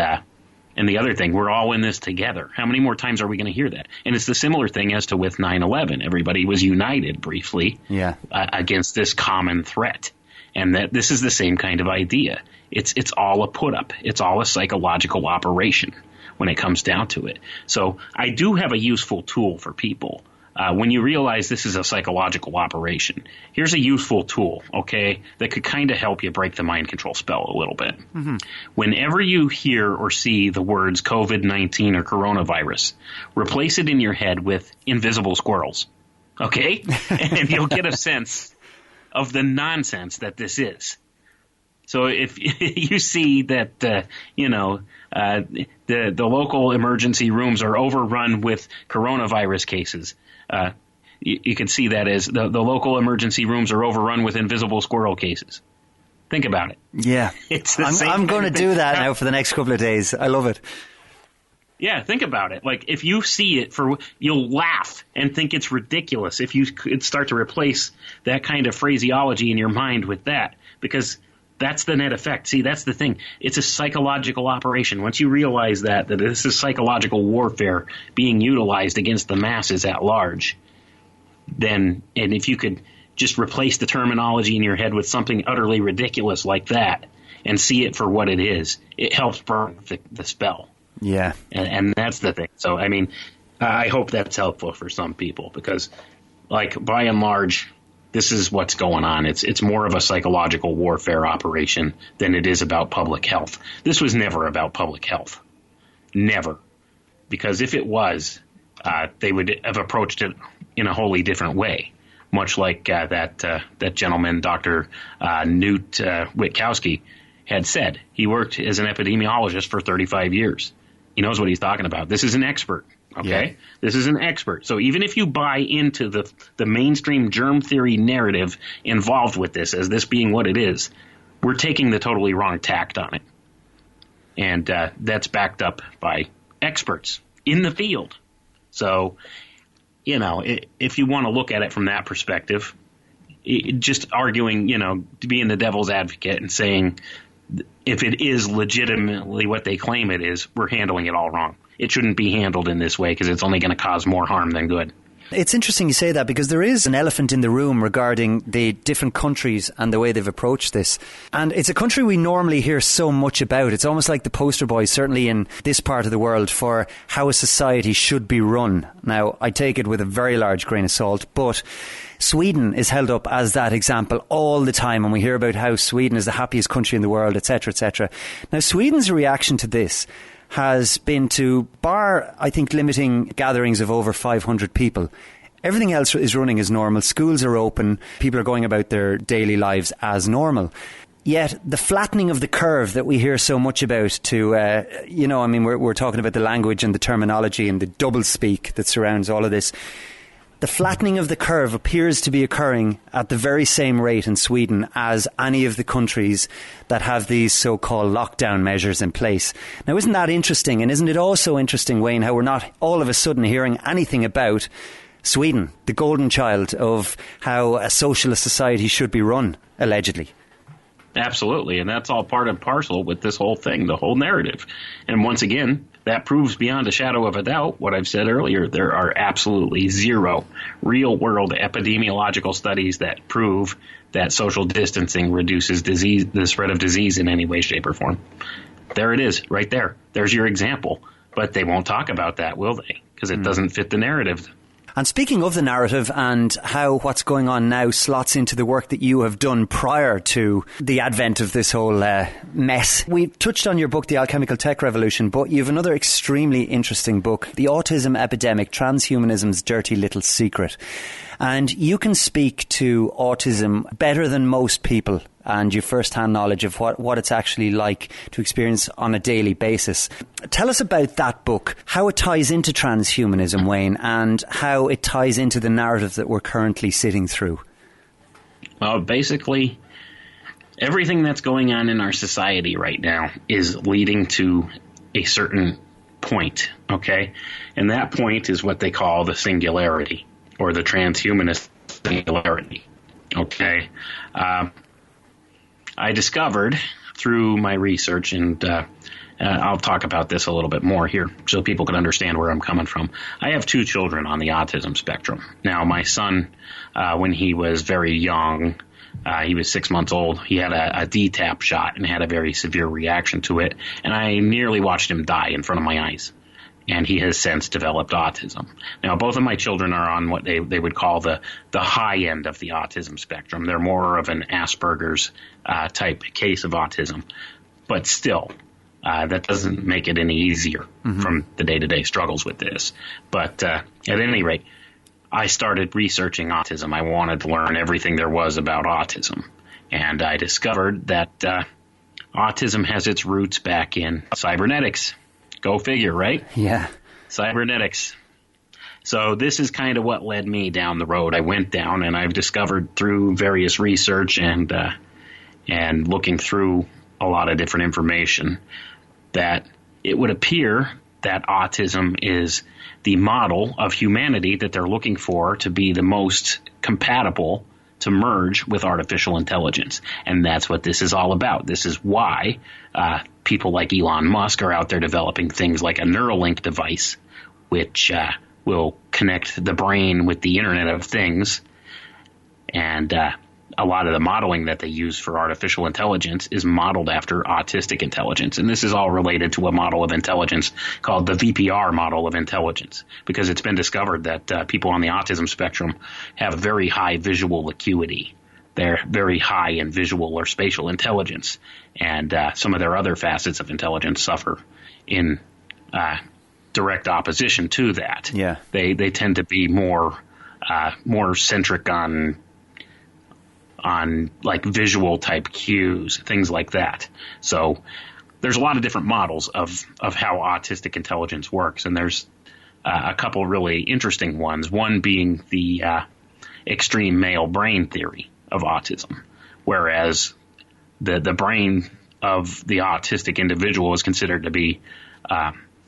and the other thing, we're all in this together. How many more times are we going to hear that? And it's the similar thing as to with 9/11. Everybody was united briefly against this common threat. And that this is the same kind of idea. It's all a put-up. It's all a psychological operation when it comes down to it. So I do have a useful tool for people. When you realize this is a psychological operation, here's a useful tool, okay, that could kind of help you break the mind control spell a little bit. Mm-hmm. Whenever you hear or see the words COVID-19 or coronavirus, replace it in your head with invisible squirrels, okay? And you'll get a sense of the nonsense that this is. So if you see that, the local emergency rooms are overrun with coronavirus cases, you can see that as the local emergency rooms are overrun with invisible squirrel cases. Think about it. Yeah. It's the same I'm going to do that now for the next couple of days. I love it. Yeah, think about it. Like, if you see it, you'll laugh and think it's ridiculous if you could start to replace that kind of phraseology in your mind with that, because that's the net effect. See, that's the thing. It's a psychological operation. Once you realize that this is psychological warfare being utilized against the masses at large, then, and if you could just replace the terminology in your head with something utterly ridiculous like that and see it for what it is, it helps burn the spell. Yeah. And that's the thing. So, I mean, I hope that's helpful for some people, because, like, by and large, this is what's going on. It's more of a psychological warfare operation than it is about public health. This was never about public health. Never. Because if it was, they would have approached it in a wholly different way, much like that gentleman, Dr. Newt Witkowski, had said. He worked as an epidemiologist for 35 years. He knows what he's talking about. This is an expert. Okay, yeah. This is an expert. So even if you buy into the mainstream germ theory narrative involved with this, as this being what it is, we're taking the totally wrong tact on it. And that's backed up by experts in the field. So, if you want to look at it from that perspective, just arguing, being the devil's advocate and saying, if it is legitimately what they claim it is, we're handling it all wrong. It shouldn't be handled in this way, because it's only going to cause more harm than good. It's interesting you say that, because there is an elephant in the room regarding the different countries and the way they've approached this. And it's a country we normally hear so much about. It's almost like the poster boy, certainly in this part of the world, for how a society should be run. Now, I take it with a very large grain of salt, but Sweden is held up as that example all the time, and we hear about how Sweden is the happiest country in the world, etc., etc. Now, Sweden's reaction to this has been to, bar, I think, limiting gatherings of over 500 people, everything else is running as normal. Schools are open. People are going about their daily lives as normal. Yet the flattening of the curve that we hear so much about to, we're talking about the language and the terminology and the doublespeak that surrounds all of this. The flattening of the curve appears to be occurring at the very same rate in Sweden as any of the countries that have these so-called lockdown measures in place. Now, isn't that interesting? And isn't it also interesting, Wayne, how we're not all of a sudden hearing anything about Sweden, the golden child of how a socialist society should be run, allegedly? Absolutely, and that's all part and parcel with this whole thing, the whole narrative. And once again, that proves beyond a shadow of a doubt what I've said earlier. There are absolutely zero real-world epidemiological studies that prove that social distancing reduces disease, the spread of disease in any way, shape, or form. There it is, right there. There's your example. But they won't talk about that, will they? Because it doesn't fit the narrative. And speaking of the narrative and how what's going on now slots into the work that you have done prior to the advent of this whole mess, we touched on your book, The Alchemical Tech Revolution, but you have another extremely interesting book, The Autism Epidemic, Transhumanism's Dirty Little Secret. And you can speak to autism better than most people, and your first-hand knowledge of what it's actually like to experience on a daily basis. Tell us about that book, how it ties into transhumanism, Wayne, and how it ties into the narrative that we're currently sitting through. Well, basically, everything that's going on in our society right now is leading to a certain point, okay? And that point is what they call the singularity, or the transhumanist singularity, okay? I discovered through my research, and I'll talk about this a little bit more here so people can understand where I'm coming from. I have 2 children on the autism spectrum. Now, my son, when he was very young, he was 6 months old, he had a DTaP shot and had a very severe reaction to it, and I nearly watched him die in front of my eyes. And he has since developed autism. Now, both of my children are on what they would call the high end of the autism spectrum. They're more of an Asperger's type case of autism. But still, that doesn't make it any easier from the day-to-day struggles with this. But at any rate, I started researching autism. I wanted to learn everything there was about autism. And I discovered that autism has its roots back in cybernetics. Go figure, right? Yeah. Cybernetics. So this is kind of what led me down the road I went down, and I've discovered through various research and looking through a lot of different information that it would appear that autism is the model of humanity that they're looking for to be the most compatible to merge with artificial intelligence. And that's what this is all about. This is why people like Elon Musk are out there developing things like a Neuralink device, which will connect the brain with the Internet of Things. And a lot of the modeling that they use for artificial intelligence is modeled after autistic intelligence. And this is all related to a model of intelligence called the VPR model of intelligence, because it's been discovered that people on the autism spectrum have very high visual acuity. They're very high in visual or spatial intelligence. And some of their other facets of intelligence suffer in direct opposition to that. Yeah. They tend to be more centric on like visual type cues, things like that. So there's a lot of different models of how autistic intelligence works, and there's a couple really interesting ones. One being the extreme male brain theory of autism, whereas the brain of the autistic individual is considered to be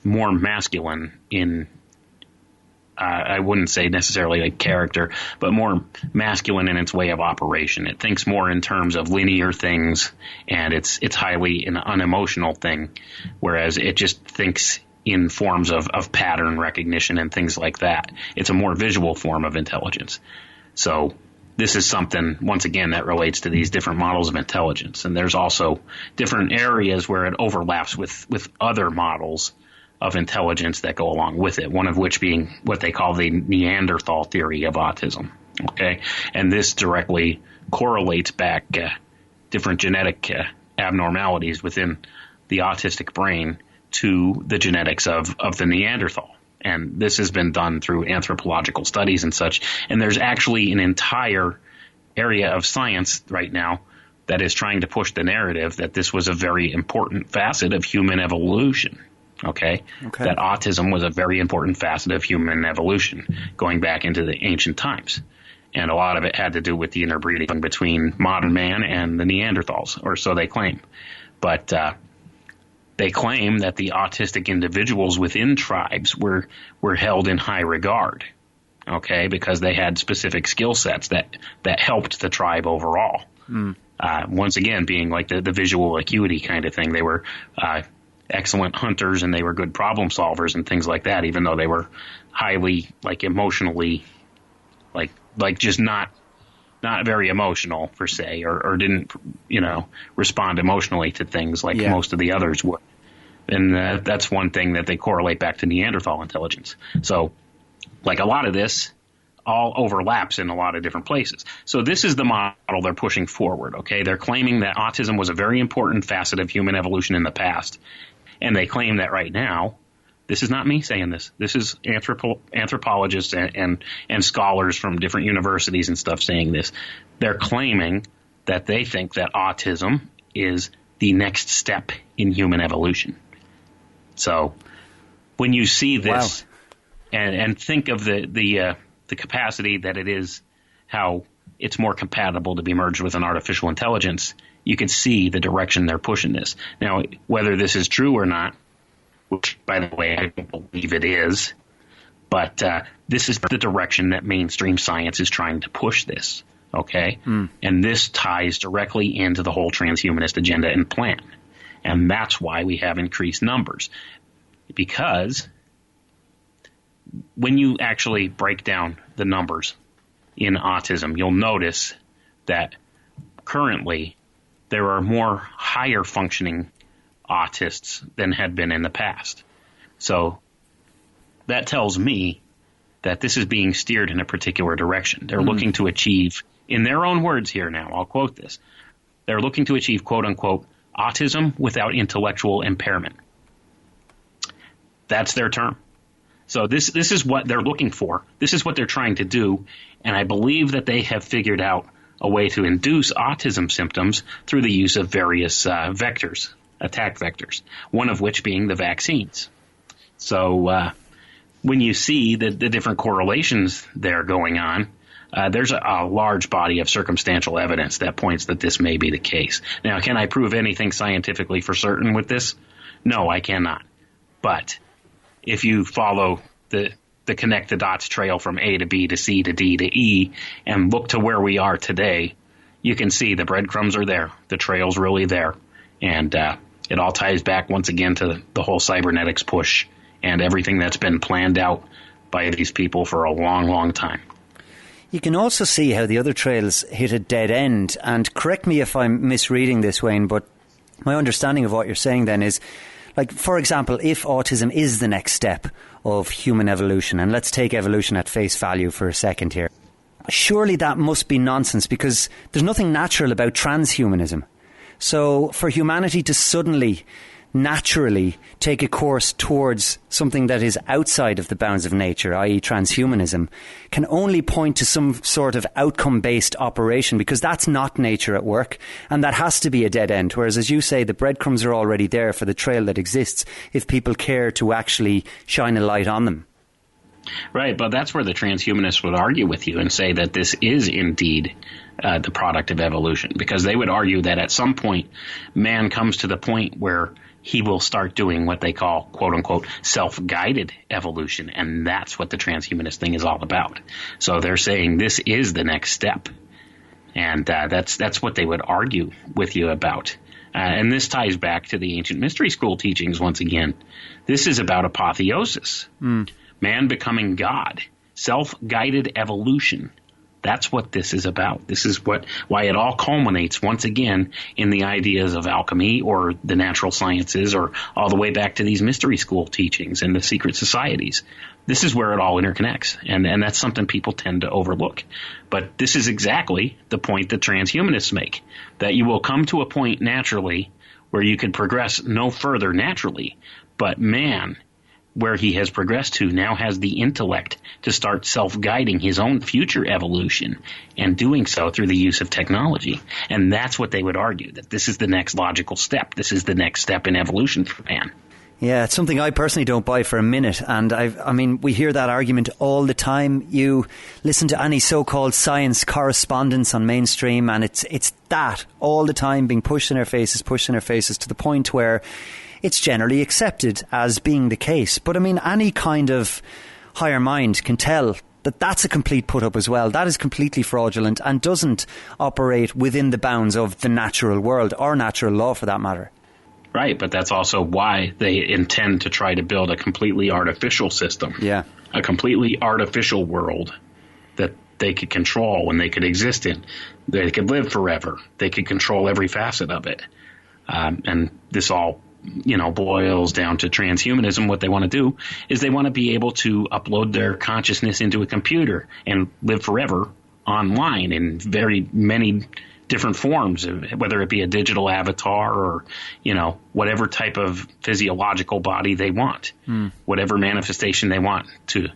more masculine in I wouldn't say necessarily like character, but more masculine in its way of operation. It thinks more in terms of linear things, and it's highly an unemotional thing, whereas it just thinks in forms of pattern recognition and things like that. It's a more visual form of intelligence. So this is something, once again, that relates to these different models of intelligence. And there's also different areas where it overlaps with other models of intelligence that go along with it, one of which being what they call the Neanderthal theory of autism. Okay, and this directly correlates back different genetic abnormalities within the autistic brain to the genetics of the Neanderthal. And this has been done through anthropological studies and such. And there's actually an entire area of science right now that is trying to push the narrative that this was a very important facet of human evolution. Okay. That autism was a very important facet of human evolution going back into the ancient times. And a lot of it had to do with the interbreeding between modern man and the Neanderthals, or so they claim. But they claim that the autistic individuals within tribes were held in high regard, okay, because they had specific skill sets that helped the tribe overall. Once again, being like the visual acuity kind of thing. They were excellent hunters, and they were good problem solvers and things like that, even though they were highly, like, emotionally, like just not very emotional per se, or didn't, respond emotionally to things like most of the others would. And that's one thing that they correlate back to Neanderthal intelligence. So, like, a lot of this all overlaps in a lot of different places. So this is the model they're pushing forward, okay? They're claiming that autism was a very important facet of human evolution in the past. And they claim that right now, this is not me saying this. This is anthropologists and scholars from different universities and stuff saying this. They're claiming that they think that autism is the next step in human evolution. So when you see this and think of the capacity that it is, how it's more compatible to be merged with an artificial intelligence, you can see the direction they're pushing this. Now, whether this is true or not, which, by the way, I don't believe it is, but this is the direction that mainstream science is trying to push this, okay? And this ties directly into the whole transhumanist agenda and plan. And that's why we have increased numbers. Because when you actually break down the numbers in autism, you'll notice that currently there are more higher functioning autists than had been in the past. So that tells me that this is being steered in a particular direction. They're looking to achieve, in their own words here now, I'll quote this, they're looking to achieve, quote unquote, autism without intellectual impairment. That's their term. So this is what they're looking for. This is what they're trying to do. And I believe that they have figured out a way to induce autism symptoms through the use of various vectors, attack vectors, one of which being the vaccines. So when you see the different correlations there going on, there's a large body of circumstantial evidence that points that this may be the case. Now, can I prove anything scientifically for certain with this? No, I cannot. But if you follow the connect the dots trail from A to B to C to D to E and look to where we are today, you can see the breadcrumbs are there. The trail's really there. And it all ties back once again to the whole cybernetics push and everything that's been planned out by these people for a long, long time. You can also see how the other trails hit a dead end. And correct me if I'm misreading this, Wayne, but my understanding of what you're saying then is, like, for example, if autism is the next step of human evolution, and let's take evolution at face value for a second here, surely that must be nonsense, because there's nothing natural about transhumanism. So for humanity to suddenly, naturally take a course towards something that is outside of the bounds of nature, i.e. transhumanism, can only point to some sort of outcome-based operation, because that's not nature at work, and that has to be a dead end. Whereas, as you say, the breadcrumbs are already there for the trail that exists if people care to actually shine a light on them. Right, but that's where the transhumanists would argue with you and say that this is indeed the product of evolution, because they would argue that at some point man comes to the point where he will start doing what they call, quote unquote, self-guided evolution. And that's what the transhumanist thing is all about. So they're saying this is the next step. And that's what they would argue with you about. And this ties back to the ancient mystery school teachings once again. This is about apotheosis, man becoming God, self-guided evolution. That's what this is about. This is why it all culminates once again in the ideas of alchemy or the natural sciences, or all the way back to these mystery school teachings and the secret societies. This is where it all interconnects, and that's something people tend to overlook. But this is exactly the point that transhumanists make, that you will come to a point naturally where you can progress no further naturally, but man, where he has progressed to, now has the intellect to start self-guiding his own future evolution, and doing so through the use of technology. And that's what they would argue, that this is the next logical step. This is the next step in evolution for man. Yeah, it's something I personally don't buy for a minute. And I mean, we hear that argument all the time. You listen to any so-called science correspondence on mainstream, and it's that all the time being pushed in our faces to the point where it's generally accepted as being the case. But I mean, any kind of higher mind can tell that's a complete put-up as well. That is completely fraudulent and doesn't operate within the bounds of the natural world, or natural law for that matter. Right, but that's also why they intend to try to build a completely artificial system. Yeah. A completely artificial world that they could control and they could exist in. They could live forever. They could control every facet of it. And this all, boils down to transhumanism. What they want to do is they want to be able to upload their consciousness into a computer and live forever online in very many different forms, whether it be a digital avatar or, whatever type of physiological body they want, whatever manifestation they want to,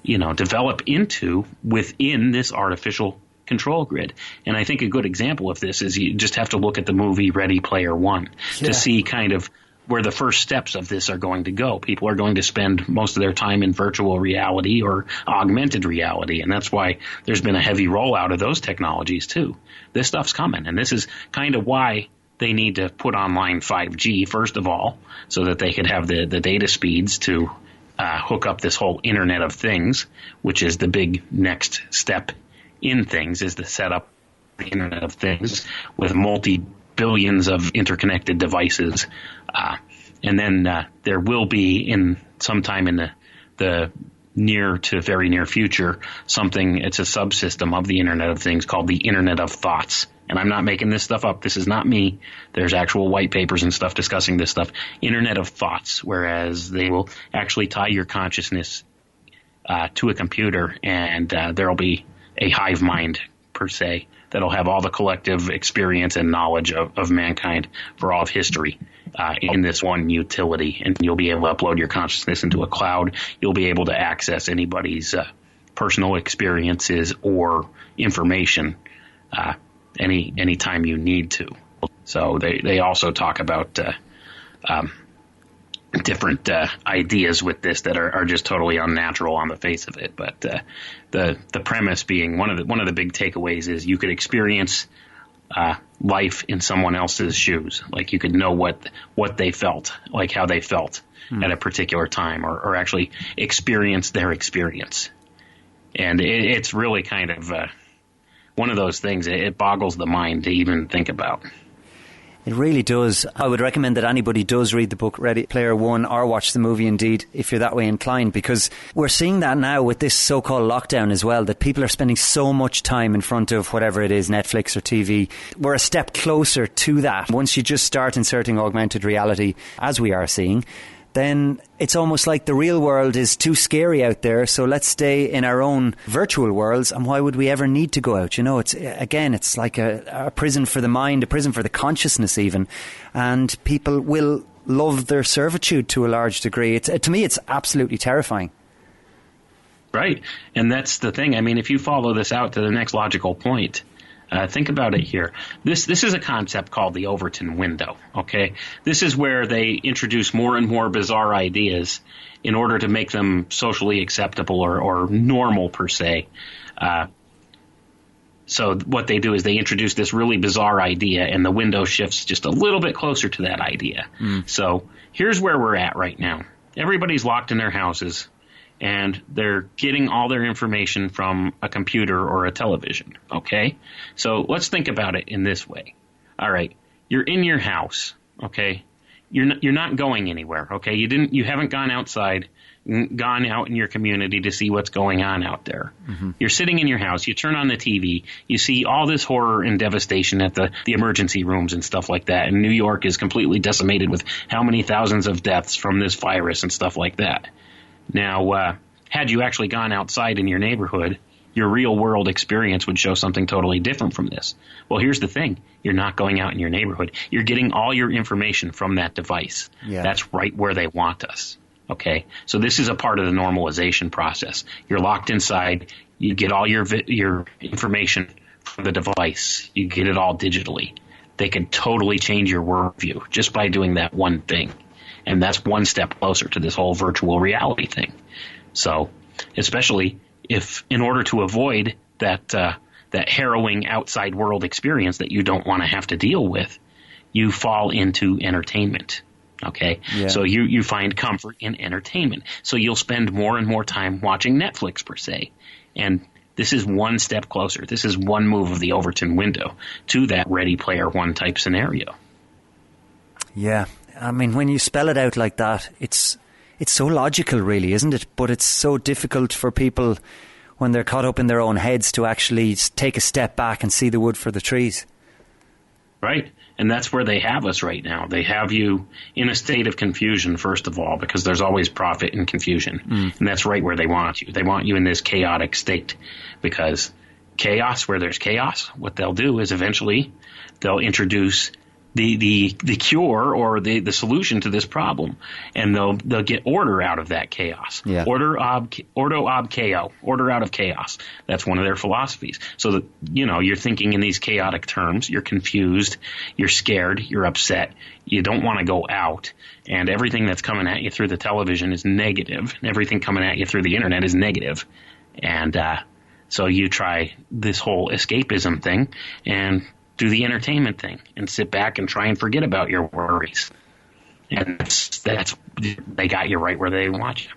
develop into within this artificial control grid. And I think a good example of this is you just have to look at the movie Ready Player One to see kind of where the first steps of this are going to go. People are going to spend most of their time in virtual reality or augmented reality, and that's why there's been a heavy rollout of those technologies too. This stuff's coming, and this is kind of why they need to put online 5G, first of all, so that they could have the data speeds to hook up this whole Internet of Things, which is the big next step in things, is to set up the Internet of Things with multi-billions of interconnected devices. And then there will be, in sometime in the near to very near future, it's a subsystem of the Internet of Things called the Internet of Thoughts. And I'm not making this stuff up. This is not me. There's actual white papers and stuff discussing this stuff. Internet of Thoughts, whereas they will actually tie your consciousness to a computer, and there will be a hive mind, per se, that'll have all the collective experience and knowledge of mankind for all of history in this one utility. And you'll be able to upload your consciousness into a cloud. You'll be able to access anybody's personal experiences or information any time you need to. So they also talk about different ideas with this that are just totally unnatural on the face of it. But the premise being one of the big takeaways is you could experience life in someone else's shoes. Like you could know what they felt, like how they felt at a particular time, or actually experience their experience. And it's really kind of one of those things. It boggles the mind to even think about. It really does. I would recommend that anybody does read the book Ready Player One, or watch the movie indeed, if you're that way inclined, because we're seeing that now with this so-called lockdown as well, that people are spending so much time in front of whatever it is, Netflix or TV. We're a step closer to that. Once you just start inserting augmented reality, as we are seeing, then it's almost like the real world is too scary out there, so let's stay in our own virtual worlds, and why would we ever need to go out? It's like a prison for the mind, a prison for the consciousness even, and people will love their servitude to a large degree. To me, it's absolutely terrifying. Right, and that's the thing. I mean, if you follow this out to the next logical point, think about it here. This is a concept called the Overton window, okay? This is where they introduce more and more bizarre ideas in order to make them socially acceptable or normal, per se. So what they do is they introduce this really bizarre idea, and the window shifts just a little bit closer to that idea. So here's where we're at right now. Everybody's locked in their houses, and they're getting all their information from a computer or a television, okay? So let's think about it in this way. All right, you're in your house, okay? You're not going anywhere, okay? You haven't gone outside, gone out in your community to see what's going on out there. You're sitting in your house, you turn on the TV, you see all this horror and devastation at the emergency rooms and stuff like that, and New York is completely decimated with how many thousands of deaths from this virus and stuff like that. Now, had you actually gone outside in your neighborhood, your real-world experience would show something totally different from this. Well, here's the thing. You're not going out in your neighborhood. You're getting all your information from that device. Yeah. That's right where they want us, okay? So this is a part of the normalization process. You're locked inside. You get all your information from the device. You get it all digitally. They could totally change your worldview just by doing that one thing. And that's one step closer to this whole virtual reality thing. So, especially if, in order to avoid that harrowing outside world experience that you don't want to have to deal with, you fall into entertainment. Okay? Yeah. So you find comfort in entertainment. So you'll spend more and more time watching Netflix, per se. And this is one step closer. This is one move of the Overton window to that Ready Player One type scenario. Yeah. I mean, when you spell it out like that, it's so logical, really, isn't it? But it's so difficult for people when they're caught up in their own heads to actually take a step back and see the wood for the trees. Right. And that's where they have us right now. They have you in a state of confusion, first of all, because there's always profit in confusion. And that's right where they want you. They want you in this chaotic state, because chaos, where there's chaos, what they'll do is eventually they'll introduce the cure or the solution to this problem, and they'll get order out of that chaos. Yeah. Ordo ab chaos, order out of chaos. That's one of their philosophies. So that, you're thinking in these chaotic terms, you're confused, you're scared, you're upset, you don't want to go out, and everything that's coming at you through the television is negative, and everything coming at you through the internet is negative. And so you try this whole escapism thing and do the entertainment thing and sit back and try and forget about your worries. And that's they got you right where they want you.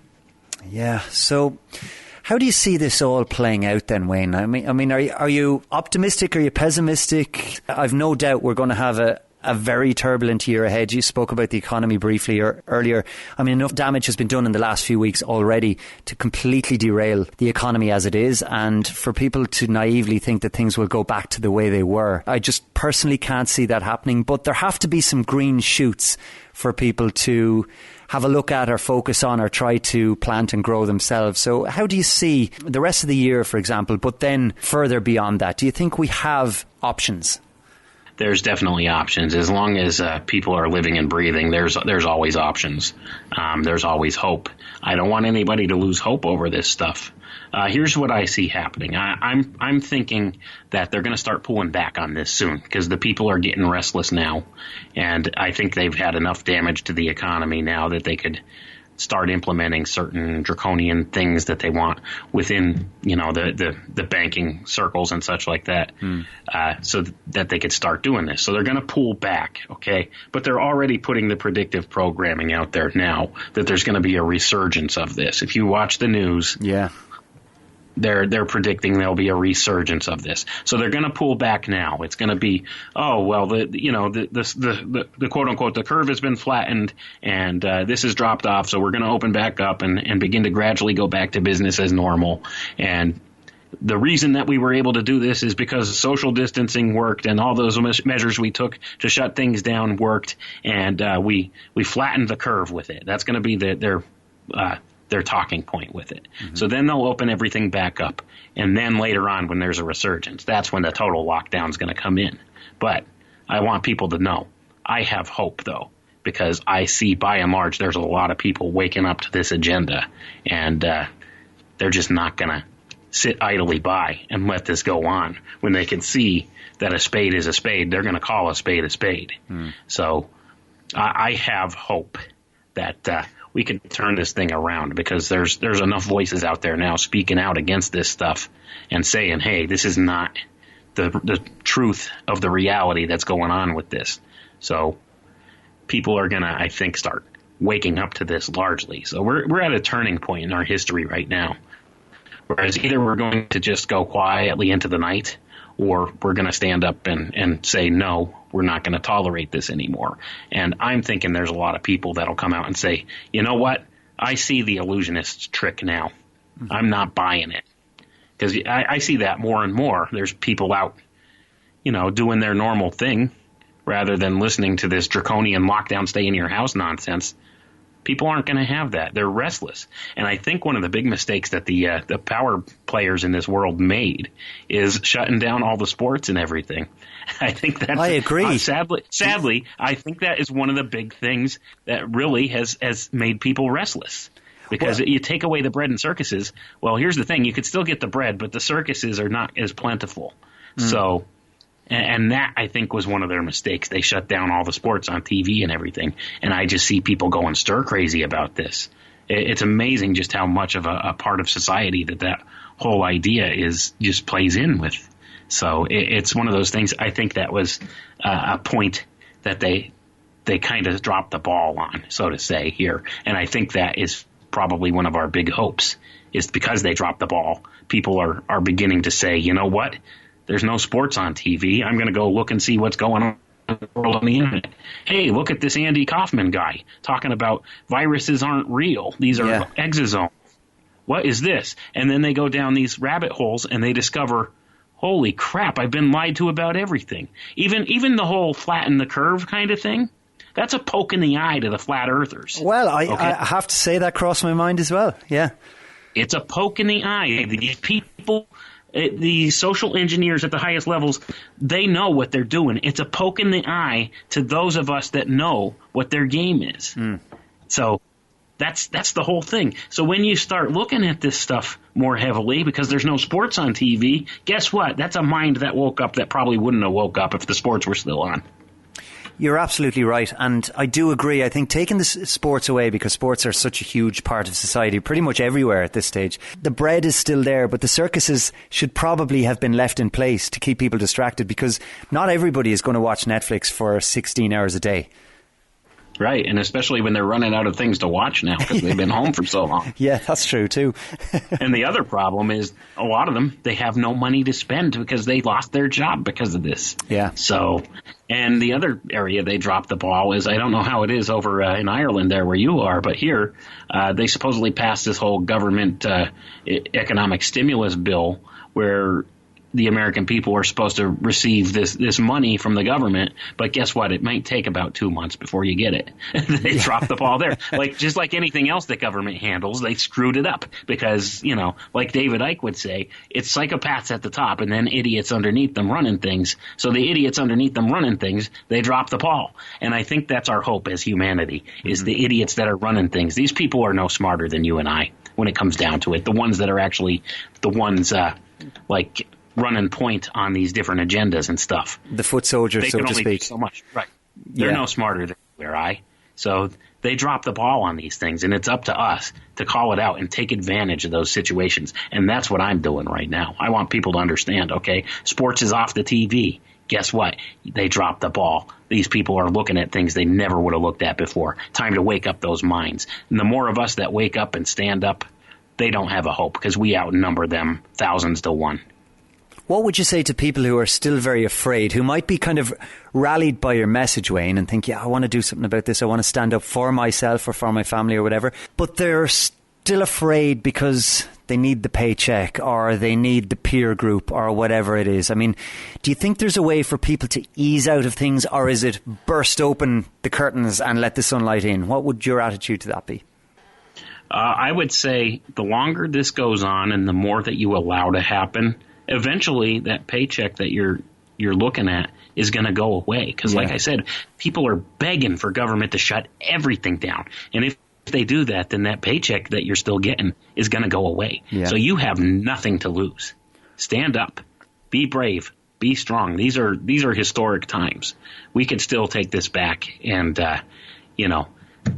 Yeah. So how do you see this all playing out then, Wayne? I mean, are you optimistic? Are you pessimistic? I've no doubt we're going to have a very turbulent year ahead. You spoke about the economy briefly earlier. I mean, enough damage has been done in the last few weeks already to completely derail the economy as it is, and for people to naively think that things will go back to the way they were. I just personally can't see that happening, but there have to be some green shoots for people to have a look at or focus on or try to plant and grow themselves. So how do you see the rest of the year, for example, but then further beyond that? Do you think we have options? There's definitely options. As long as people are living and breathing, there's always options. There's always hope. I don't want anybody to lose hope over this stuff. Here's what I see happening. I'm thinking that they're going to start pulling back on this soon, because the people are getting restless now, and I think they've had enough damage to the economy now that they could start implementing certain draconian things that they want within, the banking circles and such like that, so that they could start doing this. So they're going to pull back, okay? But they're already putting the predictive programming out there now that there's going to be a resurgence of this. If you watch the news, they're predicting there'll be a resurgence of this. So they're going to pull back now. It's going to be, the quote unquote, the curve has been flattened and this has dropped off. So we're going to open back up and begin to gradually go back to business as normal. And the reason that we were able to do this is because social distancing worked, and all those measures we took to shut things down worked, and we flattened the curve with it. That's going to be their talking point with it. Mm-hmm. So then they'll open everything back up. And then later on, when there's a resurgence, that's when the total lockdown is going to come in. But I want people to know I have hope, though, because I see by and large there's a lot of people waking up to this agenda, and they're just not going to sit idly by and let this go on. When they can see that a spade is a spade, they're going to call a spade a spade. So I have hope that we can turn this thing around, because there's enough voices out there now speaking out against this stuff and saying, hey, this is not the truth of the reality that's going on with this. So people are going to, I think, start waking up to this largely. So we're at a turning point in our history right now. Whereas either we're going to just go quietly into the night, or we're going to stand up and say, no, we're not going to tolerate this anymore. And I'm thinking there's a lot of people that'll come out and say, you know what? I see the illusionist's trick now. I'm not buying it. Because I see that more and more. There's people out, doing their normal thing rather than listening to this draconian lockdown, stay in your house nonsense. People aren't going to have that. They're restless. And I think one of the big mistakes that the power players in this world made is shutting down all the sports and everything. I think that's, I agree. Sadly, I think that is one of the big things that really has made people restless. Because you take away the bread and circuses. Well, here's the thing. You could still get the bread, but the circuses are not as plentiful. So, and that, I think, was one of their mistakes. They shut down all the sports on TV and everything. And I just see people going stir crazy about this. It's amazing just how much of a part of society that whole idea just plays in with. So it's one of those things. I think that was a point that they kind of dropped the ball on, so to say, here. And I think that is probably one of our big hopes, is because they dropped the ball. People are beginning to say, you know what? There's no sports on TV. I'm going to go look and see what's going on in the world on the internet. Hey, look at this Andy Kaufman guy talking about viruses aren't real. These are exosomes. What is this? And then they go down these rabbit holes and they discover, holy crap, I've been lied to about everything. Even the whole flatten the curve kind of thing, that's a poke in the eye to the flat earthers. Well, I have to say that crossed my mind as well, yeah. It's a poke in the eye. These people, the social engineers at the highest levels, they know what they're doing. It's a poke in the eye to those of us that know what their game is. So that's the whole thing. So when you start looking at this stuff more heavily, because there's no sports on TV, guess what? That's a mind that woke up that probably wouldn't have woke up if the sports were still on. You're absolutely right, and I do agree. I think taking the sports away, because sports are such a huge part of society pretty much everywhere at this stage, the bread is still there, but the circuses should probably have been left in place to keep people distracted, because not everybody is going to watch Netflix for 16 hours a day. Right, and especially when they're running out of things to watch now because they've been home for so long. Yeah, that's true too. And the other problem is a lot of them, they have no money to spend because they lost their job because of this. Yeah. So, and the other area they dropped the ball is, I don't know how it is over in Ireland there where you are, but here they supposedly passed this whole government economic stimulus bill where the American people are supposed to receive this money from the government, but guess what? It might take about 2 months before you get it. They dropped the ball there. Just like anything else that government handles, they screwed it up because, like David Icke would say, it's psychopaths at the top and then idiots underneath them running things. So the idiots underneath them running things, they drop the ball. And I think that's our hope as humanity, is the idiots that are running things. These people are no smarter than you and I when it comes down to it. The ones that are actually the ones running point on these different agendas and stuff. The foot soldiers, so to speak. They can only do so much. Right. They're no smarter than you or I. So they drop the ball on these things, and it's up to us to call it out and take advantage of those situations. And that's what I'm doing right now. I want people to understand, okay, sports is off the TV. Guess what? They dropped the ball. These people are looking at things they never would have looked at before. Time to wake up those minds. And the more of us that wake up and stand up, they don't have a hope because we outnumber them thousands to one. What would you say to people who are still very afraid, who might be kind of rallied by your message, Wayne, and think, I want to do something about this, I want to stand up for myself or for my family or whatever, but they're still afraid because they need the paycheck or they need the peer group or whatever it is? I mean, do you think there's a way for people to ease out of things, or is it burst open the curtains and let the sunlight in? What would your attitude to that be? I would say the longer this goes on and the more that you allow to happen, eventually that paycheck that you're looking at is going to go away. Because like I said, people are begging for government to shut everything down. And if they do that, then that paycheck that you're still getting is going to go away. Yeah. So you have nothing to lose. Stand up. Be brave. Be strong. These are historic times. We could still take this back and,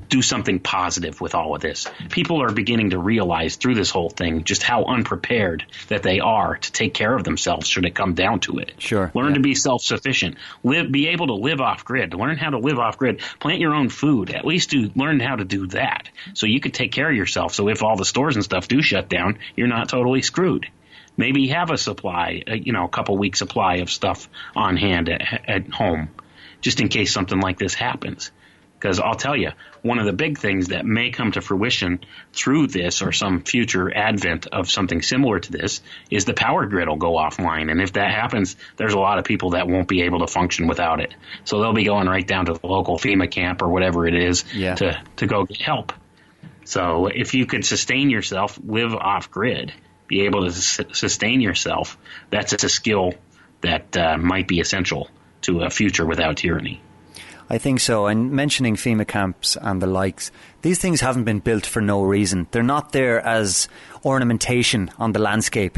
do something positive with all of this. People are beginning to realize through this whole thing just how unprepared that they are to take care of themselves should it come down to it. Sure. Learn to be self-sufficient. Be able to live off grid. Learn how to live off grid. Plant your own food. At least learn how to do that so you could take care of yourself. So if all the stores and stuff do shut down, you're not totally screwed. Maybe have a supply, a couple weeks supply of stuff on hand at home just in case something like this happens. Because I'll tell you, one of the big things that may come to fruition through this or some future advent of something similar to this is the power grid will go offline. And if that happens, there's a lot of people that won't be able to function without it. So they'll be going right down to the local FEMA camp or whatever it is to go get help. So if you could sustain yourself, live off grid, be able to sustain yourself, that's a skill that might be essential to a future without tyranny. I think so. And mentioning FEMA camps and the likes, these things haven't been built for no reason. They're not there as ornamentation on the landscape.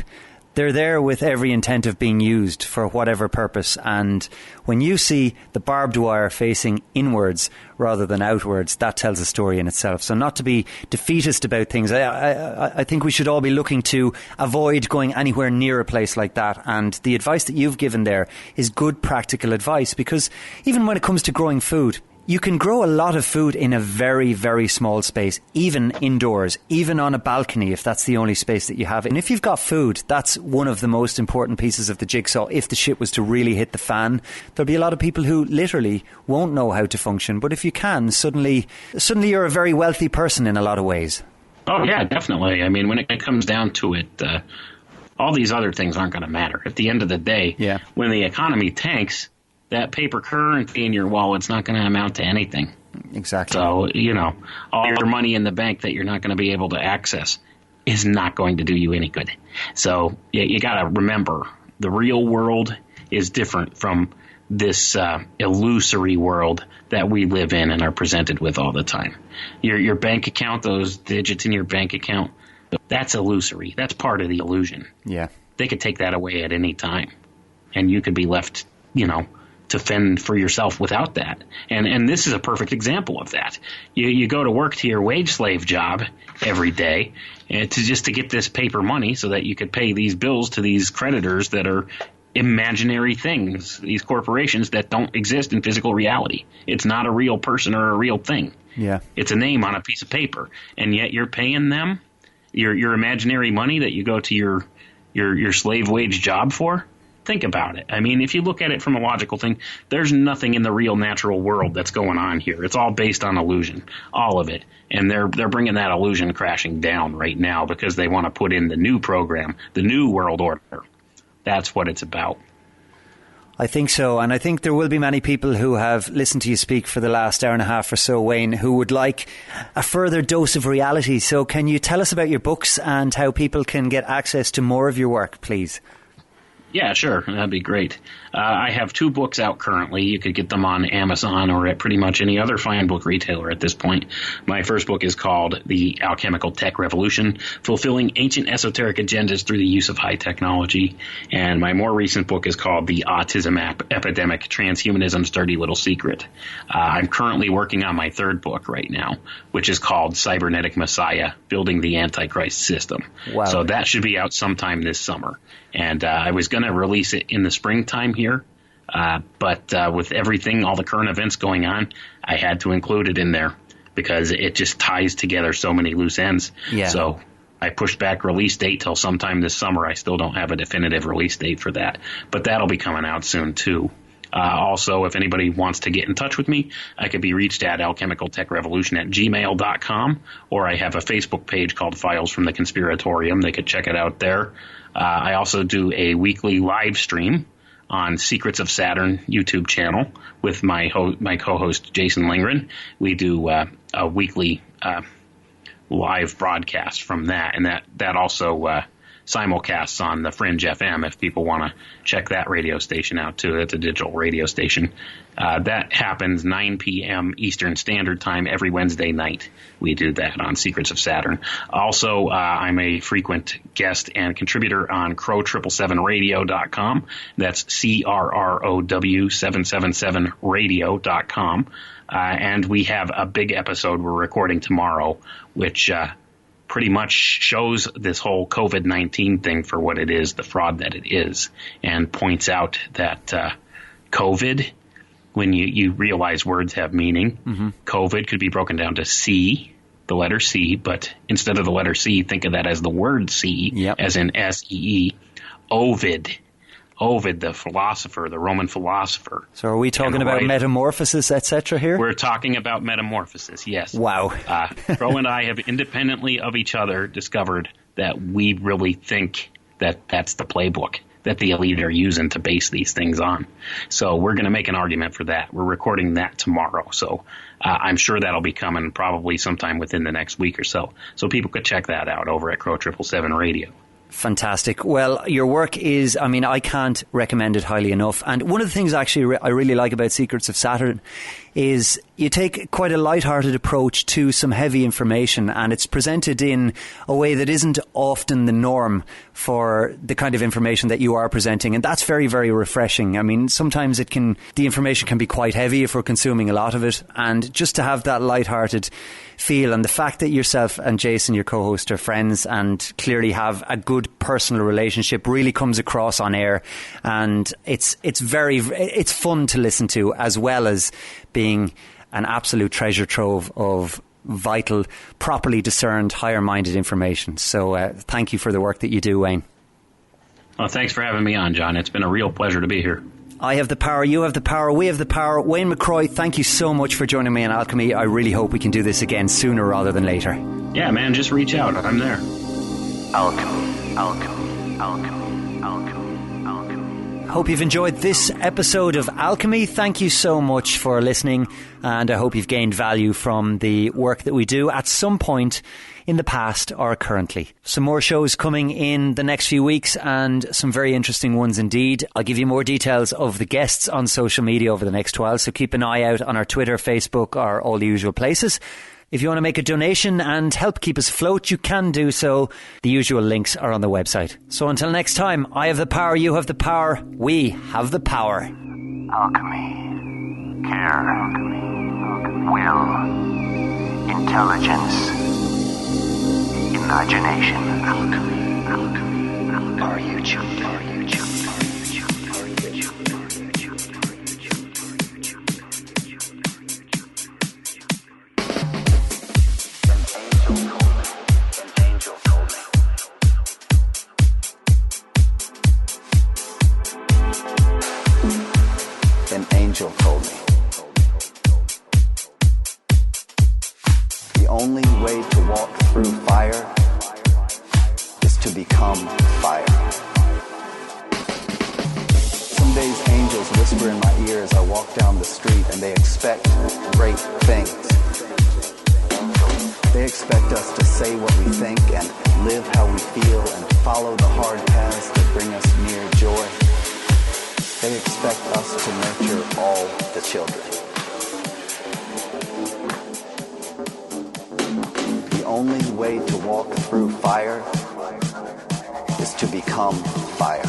They're there with every intent of being used for whatever purpose. And when you see the barbed wire facing inwards rather than outwards, that tells a story in itself. So not to be defeatist about things, I think we should all be looking to avoid going anywhere near a place like that. And the advice that you've given there is good practical advice, because even when it comes to growing food, You can grow a lot of food in a very, very small space, even indoors, even on a balcony if that's the only space that you have. And if you've got food, that's one of the most important pieces of the jigsaw. If the shit was to really hit the fan, there'll be a lot of people who literally won't know how to function. But if you can, suddenly you're a very wealthy person in a lot of ways. Oh, yeah, definitely. I mean, when it comes down to it, all these other things aren't going to matter. At the end of the day, when the economy tanks, that paper currency in your wallet's not going to amount to anything. Exactly. So, all your money in the bank that you're not going to be able to access is not going to do you any good. So you got to remember, the real world is different from this illusory world that we live in and are presented with all the time. Your bank account, those digits in your bank account, that's illusory. That's part of the illusion. Yeah. They could take that away at any time, and you could be left, to fend for yourself without that. And this is a perfect example of that. You go to work to your wage slave job every day to get this paper money so that you could pay these bills to these creditors that are imaginary things, these corporations that don't exist in physical reality. It's not a real person or a real thing. Yeah. It's a name on a piece of paper, and yet you're paying them your imaginary money that you go to your slave wage job for. Think about it. I mean, if you look at it from a logical thing, there's nothing in the real natural world that's going on here. It's all based on illusion, all of it. And they're bringing that illusion crashing down right now because they want to put in the new program, the new world order. That's what it's about. I think so, and I think there will be many people who have listened to you speak for the last hour and a half or so, Wayne, who would like a further dose of reality. So can you tell us about your books and how people can get access to more of your work, please? Yeah, sure. That'd be great. I have 2 books out currently. You could get them on Amazon or at pretty much any other fine book retailer at this point. My first book is called The Alchemical Tech Revolution, Fulfilling Ancient Esoteric Agendas Through the Use of High Technology. And my more recent book is called The Autism Epidemic, Transhumanism's Dirty Little Secret. I'm currently working on my 3rd book right now, which is called Cybernetic Messiah, Building the Antichrist System. Wow. So that should be out sometime this summer. And I was going to release it in the springtime here, but with everything, all the current events going on, I had to include it in there because it just ties together so many loose ends. Yeah. So I pushed back release date till sometime this summer. I still don't have a definitive release date for that, but that'll be coming out soon too. Also, if anybody wants to get in touch with me, I could be reached at alchemicaltechrevolution@gmail.com, or I have a Facebook page called Files from the Conspiratorium. They could check it out there. I also do a weekly live stream on Secrets of Saturn YouTube channel with my co-host Jason Lindgren. We do a weekly live broadcast from that, and that also simulcasts on the Fringe FM if people want to check that radio station out too. It's a digital radio station. That happens 9 p.m. Eastern Standard Time every Wednesday night. We do that on Secrets of Saturn. Also, I'm a frequent guest and contributor on crow777radio.com. That's CRROW777radio.com. And we have a big episode we're recording tomorrow, which pretty much shows this whole COVID-19 thing for what it is, the fraud that it is, and points out that COVID, when you realize words have meaning, COVID could be broken down to C, the letter C, but instead of the letter C, think of that as the word C, as in S-E-E. Ovid, the philosopher, the Roman philosopher. So are we talking about metamorphosis, etc. here? We're talking about metamorphosis, yes. Wow. Crow and I have independently of each other discovered that we really think that that's the playbook that the elite are using to base these things on. So we're going to make an argument for that. We're recording that tomorrow. So I'm sure that'll be coming probably sometime within the next week or so. So people could check that out over at Crow 777 Radio. Fantastic. Well, your work is, I can't recommend it highly enough. And one of the things actually I really like about Secrets of Saturn is you take quite a lighthearted approach to some heavy information, and it's presented in a way that isn't often the norm for the kind of information that you are presenting. And that's very, very refreshing. Sometimes the information can be quite heavy if we're consuming a lot of it. And just to have that lighthearted feel, and the fact that yourself and Jason, your co-host, are friends and clearly have a good personal relationship really comes across on air. And it's fun to listen to, as well as being an absolute treasure trove of vital, properly discerned, higher-minded information. So thank you for the work that you do, Wayne. Well, thanks for having me on, John. It's been a real pleasure to be here. I have the power, you have the power, we have the power. Wayne McCroy, thank you so much for joining me on Alchemy. I really hope we can do this again sooner rather than later. Yeah, man, just reach out. I'm there. Alchemy, alchemy, alchemy, alchemy, alchemy. Hope you've enjoyed this episode of Alchemy. Thank you so much for listening, and I hope you've gained value from the work that we do at some point in the past or currently. Some more shows coming in the next few weeks, and some very interesting ones indeed. I'll give you more details of the guests on social media over the next while, so keep an eye out on our Twitter, Facebook, or all the usual places. If you want to make a donation and help keep us afloat, you can do so. The usual links are on the website. So until next time, I have the power, you have the power, we have the power. Alchemy, care, will, intelligence, imagination. Alchemy, alchemy, alchemy. Are you tuned? Are you tuned? An angel told me the only way to walk through fire is to become fire. Some days angels whisper in my ear as I walk down the street, and they expect great things. They expect us to say what we think and live how we feel and follow the hard paths that bring us near joy. They expect us to nurture all the children. The only way to walk through fire is to become fire.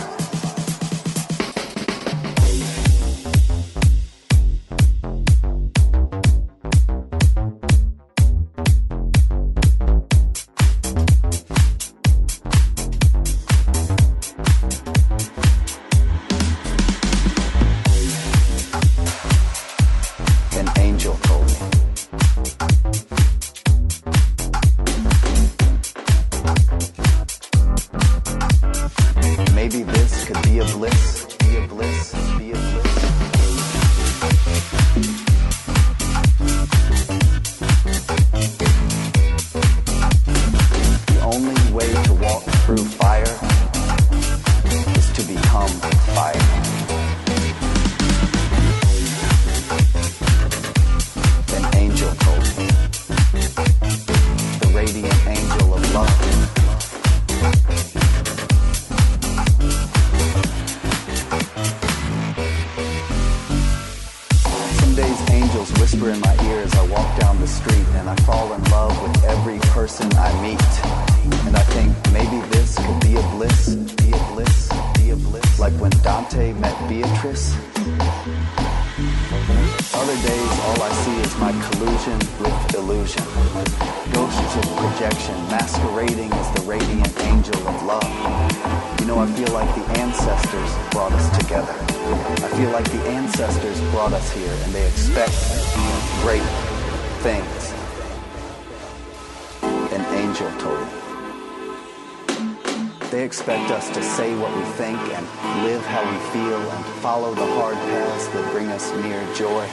Expect us to say what we think and live how we feel and follow the hard paths that bring us near joy.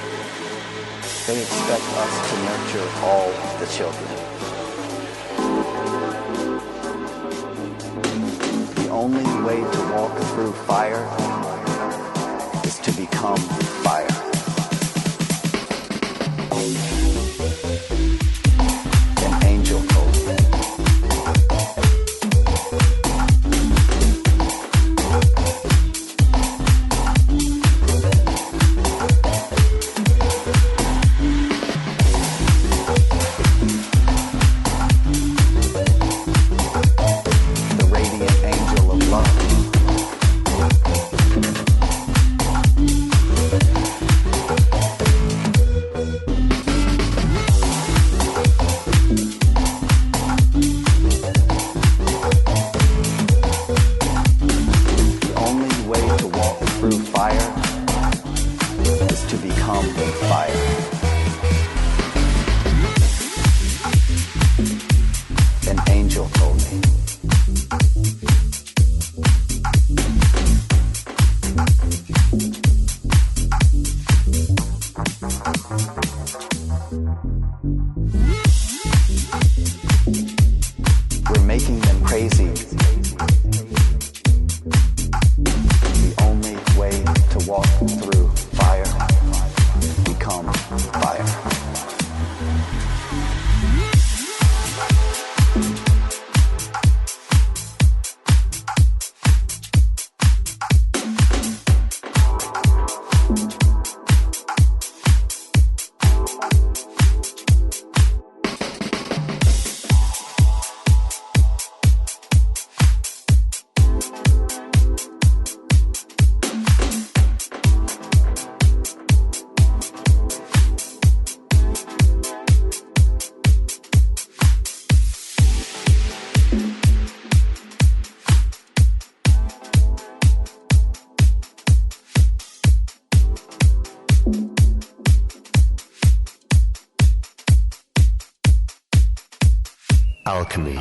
They expect us to nurture all the children. The only way to walk through fire is to become fire. An angel told me. Alchemy.